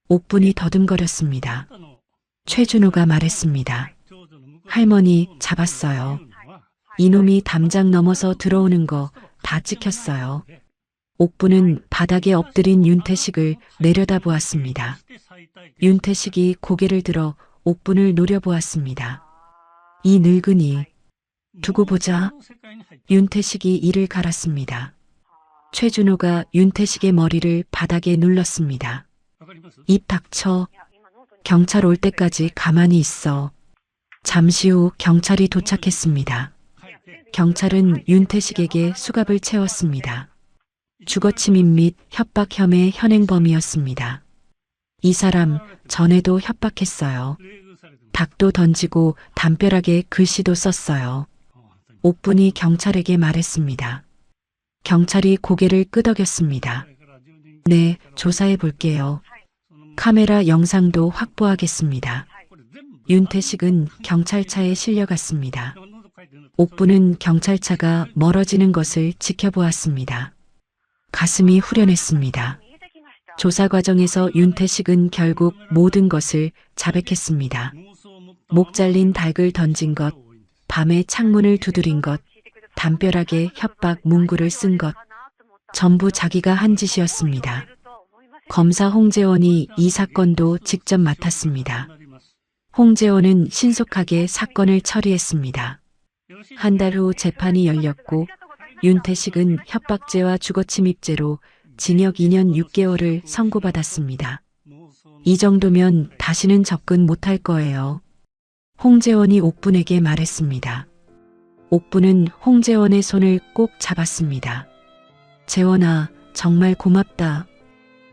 옥분이 더듬거렸습니다. 최준호가 말했습니다. 할머니 잡았어요. 이놈이 담장 넘어서 들어오는 거 다 찍혔어요. 옥분은 바닥에 엎드린 윤태식을 내려다보았습니다. 윤태식이 고개를 들어 옥분을 노려보았습니다. 이 늙은이 두고 보자. 윤태식이 이를 갈았습니다. 최준호가 윤태식의 머리를 바닥에 눌렀습니다. 입 닥쳐. 경찰 올 때까지 가만히 있어. 잠시 후 경찰이 도착했습니다. 경찰은 윤태식에게 수갑을 채웠습니다. 주거침입 및 협박 혐의 현행범이었습니다. 이 사람 전에도 협박했어요. 닭도 던지고 담벼락에 글씨도 썼어요. 옥분이 경찰에게 말했습니다. 경찰이 고개를 끄덕였습니다. 네, 조사해 볼게요. 카메라 영상도 확보하겠습니다. 윤태식은 경찰차에 실려갔습니다. 옥분은 경찰차가 멀어지는 것을 지켜보았습니다. 가슴이 후련했습니다. 조사 과정에서 윤태식은 결국 모든 것을 자백했습니다. 목 잘린 닭을 던진 것, 밤에 창문을 두드린 것, 담벼락에 협박 문구를 쓴 것, 전부 자기가 한 짓이었습니다. 검사 홍재원이 이 사건도 직접 맡았습니다. 홍재원은 신속하게 사건을 처리했습니다. 한 달 후 재판이 열렸고 윤태식은 협박죄와 주거침입죄로 징역 2년 6개월을 선고받았습니다. 이 정도면 다시는 접근 못할 거예요. 홍재원이 옥분에게 말했습니다. 옥분은 홍재원의 손을 꼭 잡았습니다. 재원아, 정말 고맙다.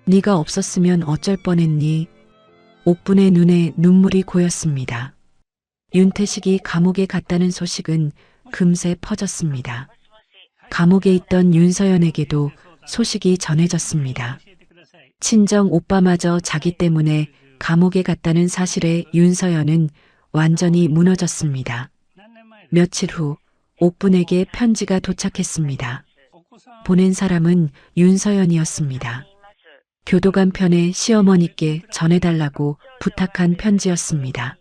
네가 없었으면 어쩔 뻔했니? 옥분의 눈에 눈물이 고였습니다. 윤태식이 감옥에 갔다는 소식은 금세 퍼졌습니다. 감옥에 있던 윤서연에게도 소식이 전해졌습니다. 친정 오빠마저 자기 때문에 감옥에 갔다는 사실에 윤서연은 완전히 무너졌습니다. 며칠 후 옥분에게 편지가 도착했습니다. 보낸 사람은 윤서연이었습니다. 교도관 편에 시어머니께 전해달라고 부탁한 편지였습니다.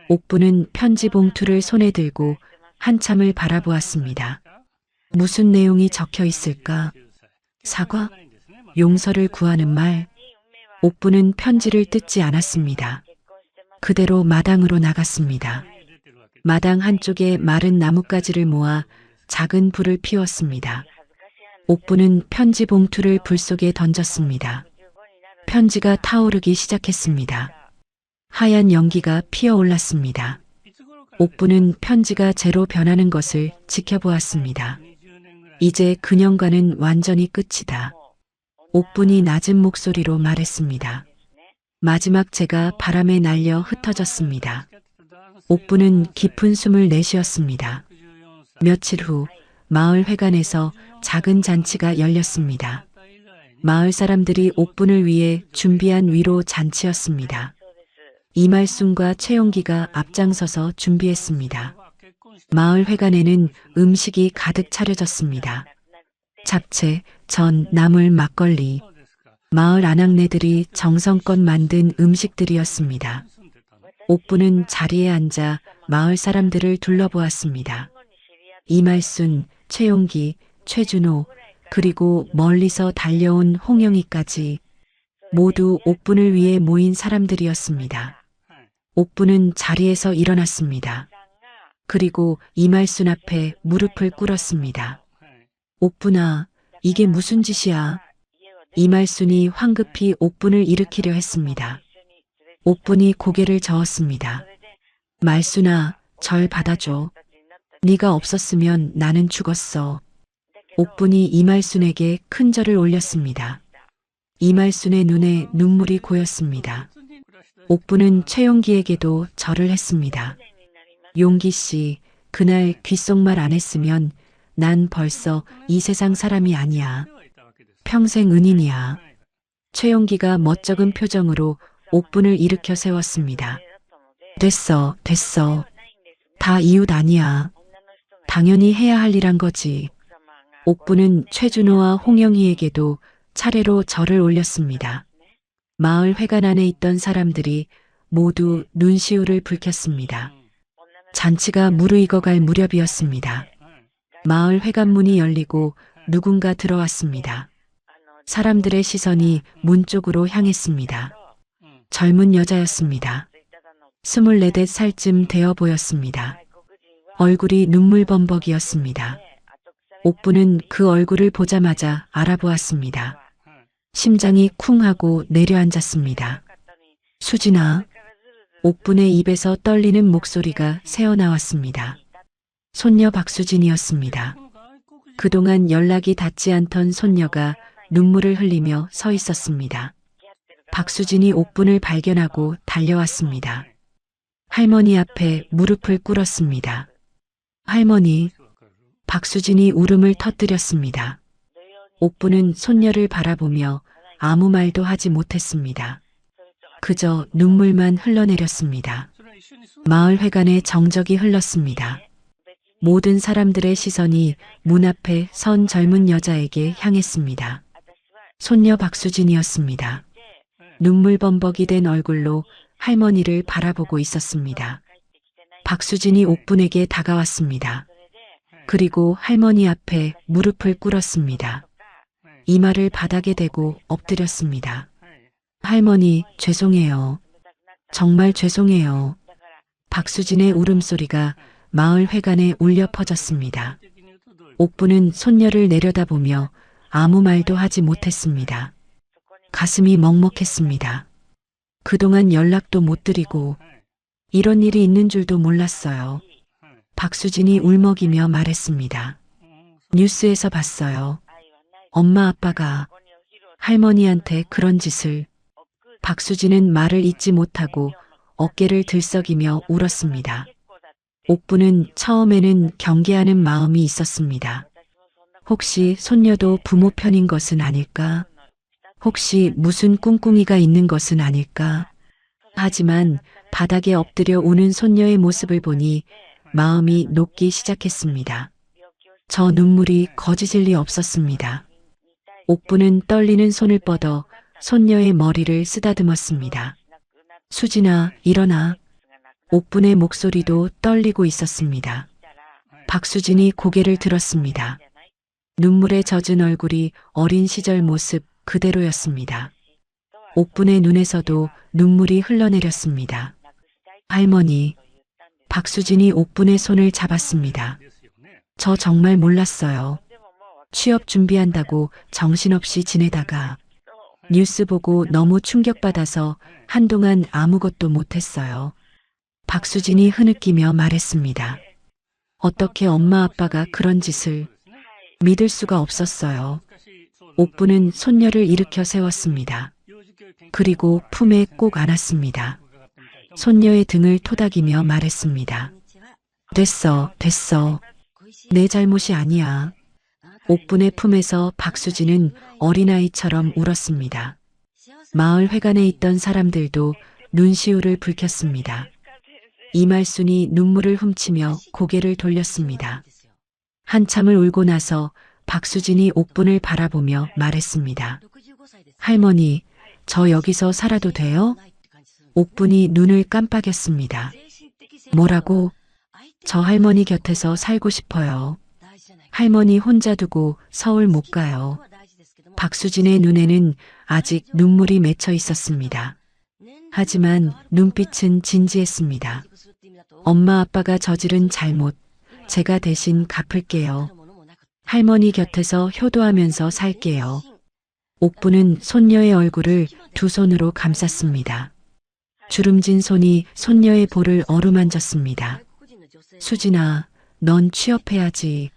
옥분은 편지 봉투를 손에 들고 한참을 바라보았습니다. 무슨 내용이 적혀 있을까? 사과? 용서를 구하는 말? 옥분은 편지를 뜯지 않았습니다. 그대로 마당으로 나갔습니다. 마당 한쪽에 마른 나뭇가지를 모아 작은 불을 피웠습니다. 옥분은 편지 봉투를 불 속에 던졌습니다. 편지가 타오르기 시작했습니다. 하얀 연기가 피어올랐습니다. 옥분은 편지가 재로 변하는 것을 지켜보았습니다. 이제 그년과는 완전히 끝이다. 옥분이 낮은 목소리로 말했습니다. 마지막 재가 바람에 날려 흩어졌습니다. 옥분은 깊은 숨을 내쉬었습니다. 며칠 후 마을 회관에서 작은 잔치가 열렸습니다. 마을 사람들이 옥분을 위해 준비한 위로 잔치였습니다. 이말순과 최용기가 앞장서서 준비했습니다. 마을 회관에는 음식이 가득 차려졌습니다. 잡채, 전, 나물, 막걸리. 마을 아낙네들이 정성껏 만든 음식들이었습니다. 옥분은 자리에 앉아 마을 사람들을 둘러보았습니다. 이말순, 최용기, 최준호, 그리고 멀리서 달려온 홍영이까지 모두 옥분을 위해 모인 사람들이었습니다. 옥분은 자리에서 일어났습니다. 그리고 이말순 앞에 무릎을 꿇었습니다. 옥분아, 이게 무슨 짓이야? 이말순이 황급히 옥분을 일으키려 했습니다. 옥분이 고개를 저었습니다. 말순아, 절 받아줘. 네가 없었으면 나는 죽었어. 옥분이 이말순에게 큰 절을 올렸습니다. 이말순의 눈에 눈물이 고였습니다. 옥분은 최용기에게도 절을 했습니다. 용기 씨, 그날 귓속말 안 했으면 난 벌써 이 세상 사람이 아니야. 평생 은인이야. 최용기가 멋쩍은 표정으로 옥분을 일으켜 세웠습니다. 됐어, 됐어. 다 이웃 아니야. 당연히 해야 할 일한 거지. 옥분은 최준호와 홍영희에게도 차례로 절을 올렸습니다. 마을 회관 안에 있던 사람들이 모두 눈시울을 붉혔습니다. 잔치가 무르익어갈 무렵이었습니다. 마을 회관문이 열리고 누군가 들어왔습니다. 사람들의 시선이 문 쪽으로 향했습니다. 젊은 여자였습니다. 24살쯤 되어 보였습니다. 얼굴이 눈물범벅이었습니다. 옥부는 그 얼굴을 보자마자 알아보았습니다. 심장이 쿵 하고 내려앉았습니다. 수진아. 옥분의 입에서 떨리는 목소리가 새어나왔습니다. 손녀 박수진이었습니다. 그동안 연락이 닿지 않던 손녀가 눈물을 흘리며 서 있었습니다. 박수진이 옥분을 발견하고 달려왔습니다. 할머니 앞에 무릎을 꿇었습니다. 할머니. 박수진이 울음을 터뜨렸습니다. 옥분은 손녀를 바라보며 아무 말도 하지 못했습니다. 그저 눈물만 흘러내렸습니다. 마을 회관에 정적이 흘렀습니다. 모든 사람들의 시선이 문 앞에 선 젊은 여자에게 향했습니다. 손녀 박수진이었습니다. 눈물 범벅이 된 얼굴로 할머니를 바라보고 있었습니다. 박수진이 옥분에게 다가왔습니다. 그리고 할머니 앞에 무릎을 꿇었습니다. 이마를 바닥에 대고 엎드렸습니다. 할머니, 죄송해요. 정말 죄송해요. 박수진의 울음소리가 마을 회관에 울려 퍼졌습니다. 옥부는 손녀를 내려다보며 아무 말도 하지 못했습니다. 가슴이 먹먹했습니다. 그동안 연락도 못 드리고 이런 일이 있는 줄도 몰랐어요. 박수진이 울먹이며 말했습니다. 뉴스에서 봤어요. 엄마 아빠가 할머니한테 그런 짓을. 박수진은 말을 잇지 못하고 어깨를 들썩이며 울었습니다. 옥부는 처음에는 경계하는 마음이 있었습니다. 혹시 손녀도 부모 편인 것은 아닐까? 혹시 무슨 꿍꿍이가 있는 것은 아닐까? 하지만 바닥에 엎드려 우는 손녀의 모습을 보니 마음이 녹기 시작했습니다. 저 눈물이 거짓일 리 없었습니다. 옥부는 떨리는 손을 뻗어 손녀의 머리를 쓰다듬었습니다. 수진아, 일어나. 옥분의 목소리도 떨리고 있었습니다. 박수진이 고개를 들었습니다. 눈물에 젖은 얼굴이 어린 시절 모습 그대로였습니다. 옥분의 눈에서도 눈물이 흘러내렸습니다. 할머니. 박수진이 옥분의 손을 잡았습니다. 저 정말 몰랐어요. 취업 준비한다고 정신없이 지내다가 뉴스 보고 너무 충격받아서 한동안 아무것도 못했어요. 박수진이 흐느끼며 말했습니다. 어떻게 엄마 아빠가 그런 짓을. 믿을 수가 없었어요. 옥부는 손녀를 일으켜 세웠습니다. 그리고 품에 꼭 안았습니다. 손녀의 등을 토닥이며 말했습니다. 됐어, 됐어. 내 잘못이 아니야. 옥분의 품에서 박수진은 어린아이처럼 울었습니다. 마을 회관에 있던 사람들도 눈시울을 붉혔습니다. 이말순이 눈물을 훔치며 고개를 돌렸습니다. 한참을 울고 나서 박수진이 옥분을 바라보며 말했습니다. 할머니, 저 여기서 살아도 돼요? 옥분이 눈을 깜빡였습니다. 뭐라고? 저 할머니 곁에서 살고 싶어요. 할머니 혼자 두고 서울 못 가요. 박수진의 눈에는 아직 눈물이 맺혀 있었습니다. 하지만 눈빛은 진지했습니다. 엄마 아빠가 저지른 잘못, 제가 대신 갚을게요. 할머니 곁에서 효도하면서 살게요. 옥부는 손녀의 얼굴을 두 손으로 감쌌습니다. 주름진 손이 손녀의 볼을 어루만졌습니다. 수진아, 넌 취업해야지.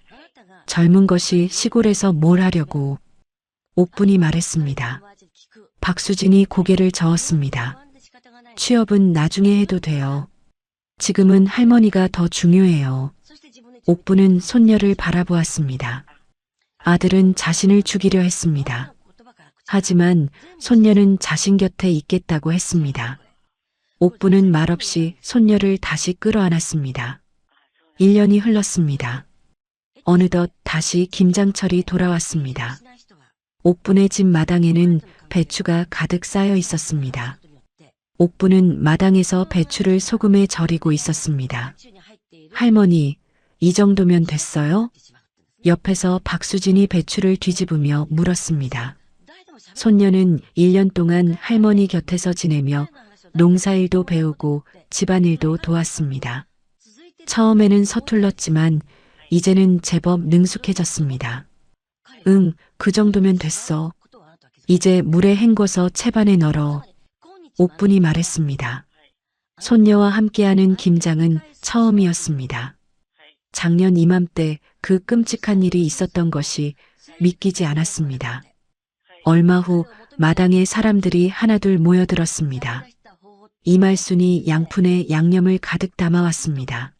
젊은 것이 시골에서 뭘 하려고. 옥분이 말했습니다. 박수진이 고개를 저었습니다. 취업은 나중에 해도 돼요. 지금은 할머니가 더 중요해요. 옥부는 손녀를 바라보았습니다. 아들은 자신을 죽이려 했습니다. 하지만 손녀는 자신 곁에 있겠다고 했습니다. 옥부는 말없이 손녀를 다시 끌어안았습니다. 1년이 흘렀습니다. 어느덧 다시 김장철이 돌아왔습니다. 옥분의 집 마당에는 배추가 가득 쌓여 있었습니다. 옥분은 마당에서 배추를 소금에 절이고 있었습니다. 할머니, 이 정도면 됐어요? 옆에서 박수진이 배추를 뒤집으며 물었습니다. 손녀는 1년 동안 할머니 곁에서 지내며 농사일도 배우고 집안일도 도왔습니다. 처음에는 서툴렀지만 이제는 제법 능숙해졌습니다. 응, 그 정도면 됐어. 이제 물에 헹궈서 채반에 널어. 옥분이 말했습니다. 손녀와 함께하는 김장은 처음이었습니다. 작년 이맘때 그 끔찍한 일이 있었던 것이 믿기지 않았습니다. 얼마 후 마당에 사람들이 하나둘 모여들었습니다. 이말순이 양푼에 양념을 가득 담아왔습니다.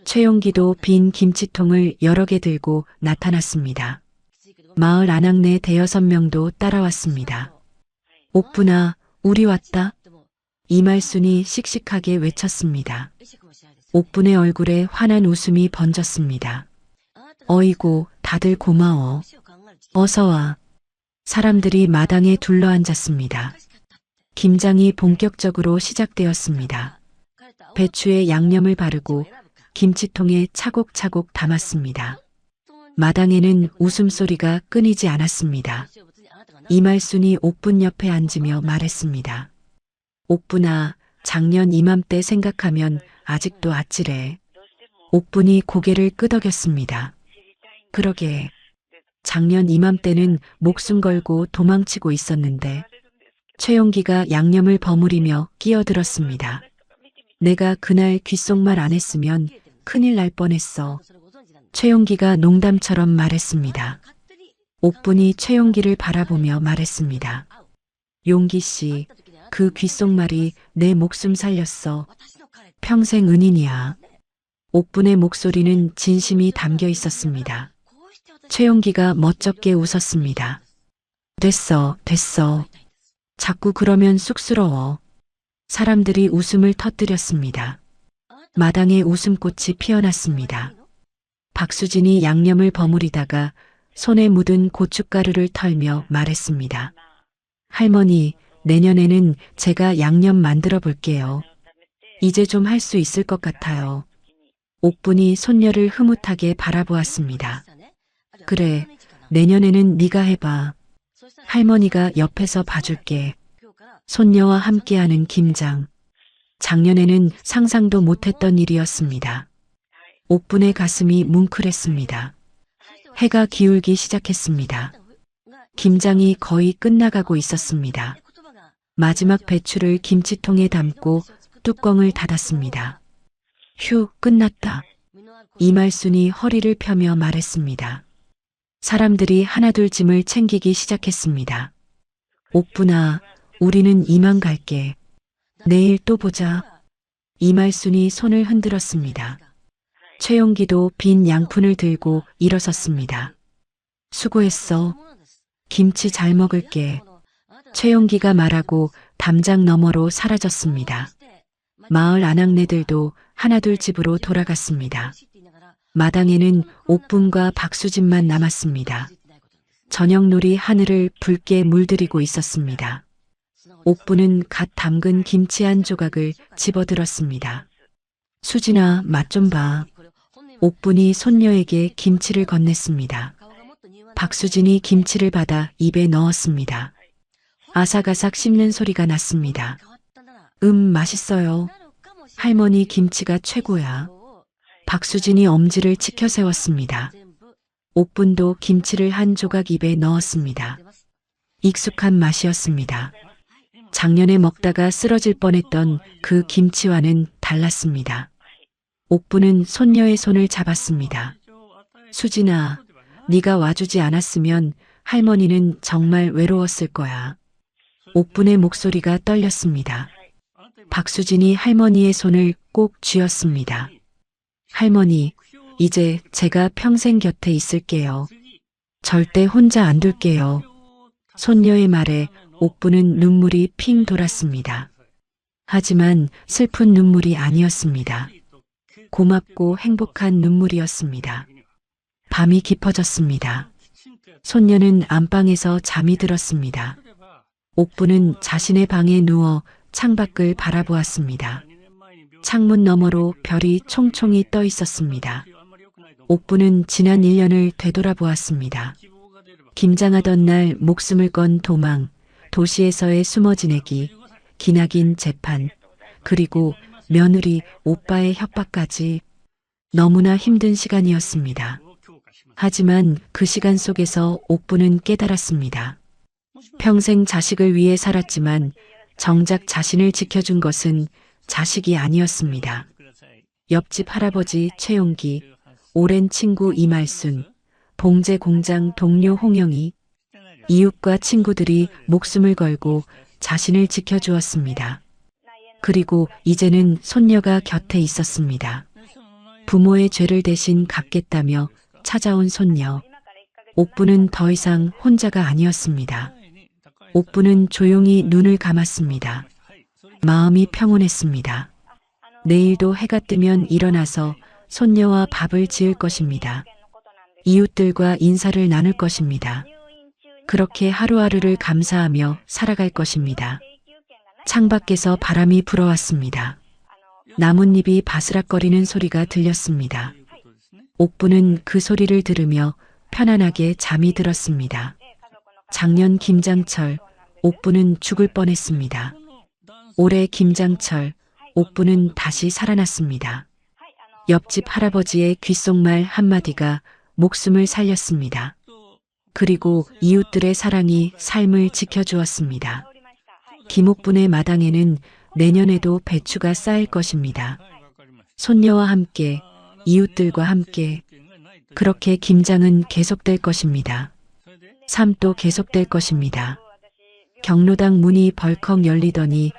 최용기도 빈 김치통을 여러 개 들고 나타났습니다. 마을 아낙네 대여섯 명도 따라왔습니다. 옥분아, 우리 왔다. 이말순이 씩씩하게 외쳤습니다. 옥분의 얼굴에 환한 웃음이 번졌습니다. 어이구, 다들 고마워. 어서 와. 사람들이 마당에 둘러앉았습니다. 김장이 본격적으로 시작되었습니다. 배추에 양념을 바르고 김치통에 차곡차곡 담았습니다. 마당에는 웃음소리가 끊이지 않았습니다. 이말순이 옥분 옆에 앉으며 말했습니다. 옥분아, 작년 이맘때 생각하면 아직도 아찔해. 옥분이 고개를 끄덕였습니다. 그러게, 작년 이맘때는 목숨 걸고 도망치고 있었는데 최용기가 양념을 버무리며 끼어들었습니다. 내가 그날 귓속말 안 했으면 큰일 날 뻔했어. 최용기가 농담처럼 말했습니다. 옥분이 최용기를 바라보며 말했습니다. 용기 씨, 그 귓속말이 내 목숨 살렸어. 평생 은인이야. 옥분의 목소리는 진심이 담겨 있었습니다. 최용기가 멋쩍게 웃었습니다. 됐어, 됐어. 자꾸 그러면 쑥스러워. 사람들이 웃음을 터뜨렸습니다. 마당에 웃음꽃이 피어났습니다. 박수진이 양념을 버무리다가 손에 묻은 고춧가루를 털며 말했습니다. 할머니, 내년에는 제가 양념 만들어 볼게요. 이제 좀 할 수 있을 것 같아요. 옥분이 손녀를 흐뭇하게 바라보았습니다. 그래, 내년에는 네가 해봐. 할머니가 옆에서 봐줄게. 손녀와 함께하는 김장. 작년에는 상상도 못했던 일이었습니다. 옥분의 가슴이 뭉클했습니다. 해가 기울기 시작했습니다. 김장이 거의 끝나가고 있었습니다. 마지막 배추를 김치통에 담고 뚜껑을 닫았습니다. 휴, 끝났다. 이말순이 허리를 펴며 말했습니다. 사람들이 하나둘 짐을 챙기기 시작했습니다. 옥분아, 우리는 이만 갈게. 내일 또 보자. 이말순이 손을 흔들었습니다. 최용기도 빈 양푼을 들고 일어섰습니다. 수고했어. 김치 잘 먹을게. 최용기가 말하고 담장 너머로 사라졌습니다. 마을 아낙네들도 하나둘 집으로 돌아갔습니다. 마당에는 옥분과 박수진만 남았습니다. 저녁놀이 하늘을 붉게 물들이고 있었습니다. 옥분은 갓 담근 김치 한 조각을 집어들었습니다. 수진아, 맛 좀 봐. 옥분이 손녀에게 김치를 건넸습니다. 박수진이 김치를 받아 입에 넣었습니다. 아삭아삭 씹는 소리가 났습니다. 맛있어요. 할머니 김치가 최고야. 박수진이 엄지를 치켜 세웠습니다. 옥분도 김치를 한 조각 입에 넣었습니다. 익숙한 맛이었습니다. 작년에 먹다가 쓰러질 뻔했던 그 김치와는 달랐습니다. 옥분은 손녀의 손을 잡았습니다. 수진아, 네가 와주지 않았으면 할머니는 정말 외로웠을 거야. 옥분의 목소리가 떨렸습니다. 박수진이 할머니의 손을 꼭 쥐었습니다. 할머니, 이제 제가 평생 곁에 있을게요. 절대 혼자 안 둘게요. 손녀의 말에 옥분은 눈물이 핑 돌았습니다. 하지만 슬픈 눈물이 아니었습니다. 고맙고 행복한 눈물이었습니다. 밤이 깊어졌습니다. 손녀는 안방에서 잠이 들었습니다. 옥분은 자신의 방에 누워 창밖을 바라보았습니다. 창문 너머로 별이 총총히 떠 있었습니다. 옥분은 지난 1년을 되돌아보았습니다. 김장하던 날 목숨을 건 도망, 도시에서의 숨어 지내기, 기나긴 재판, 그리고 며느리 오빠의 협박까지 너무나 힘든 시간이었습니다. 하지만 그 시간 속에서 옥부는 깨달았습니다. 평생 자식을 위해 살았지만 정작 자신을 지켜준 것은 자식이 아니었습니다. 옆집 할아버지 최용기, 오랜 친구 이말순, 봉제 공장 동료 홍영희, 이웃과 친구들이 목숨을 걸고 자신을 지켜주었습니다. 그리고 이제는 손녀가 곁에 있었습니다. 부모의 죄를 대신 갚겠다며 찾아온 손녀. 옥부는 더 이상 혼자가 아니었습니다. 옥부는 조용히 눈을 감았습니다. 마음이 평온했습니다. 내일도 해가 뜨면 일어나서 손녀와 밥을 지을 것입니다. 이웃들과 인사를 나눌 것입니다. 그렇게 하루하루를 감사하며 살아갈 것입니다. 창밖에서 바람이 불어왔습니다. 나뭇잎이 바스락거리는 소리가 들렸습니다. 옥부는 그 소리를 들으며 편안하게 잠이 들었습니다. 작년 김장철, 옥부는 죽을 뻔했습니다. 올해 김장철, 옥부는 다시 살아났습니다. 옆집 할아버지의 귓속말 한마디가 목숨을 살렸습니다. 그리고 이웃들의 사랑이 삶을 지켜주었습니다. 김옥분의 마당에는 내년에도 배추가 쌓일 것입니다. 손녀와 함께, 이웃들과 함께, 그렇게 김장은 계속될 것입니다. 삶도 계속될 것입니다. 경로당 문이 벌컥 열리더니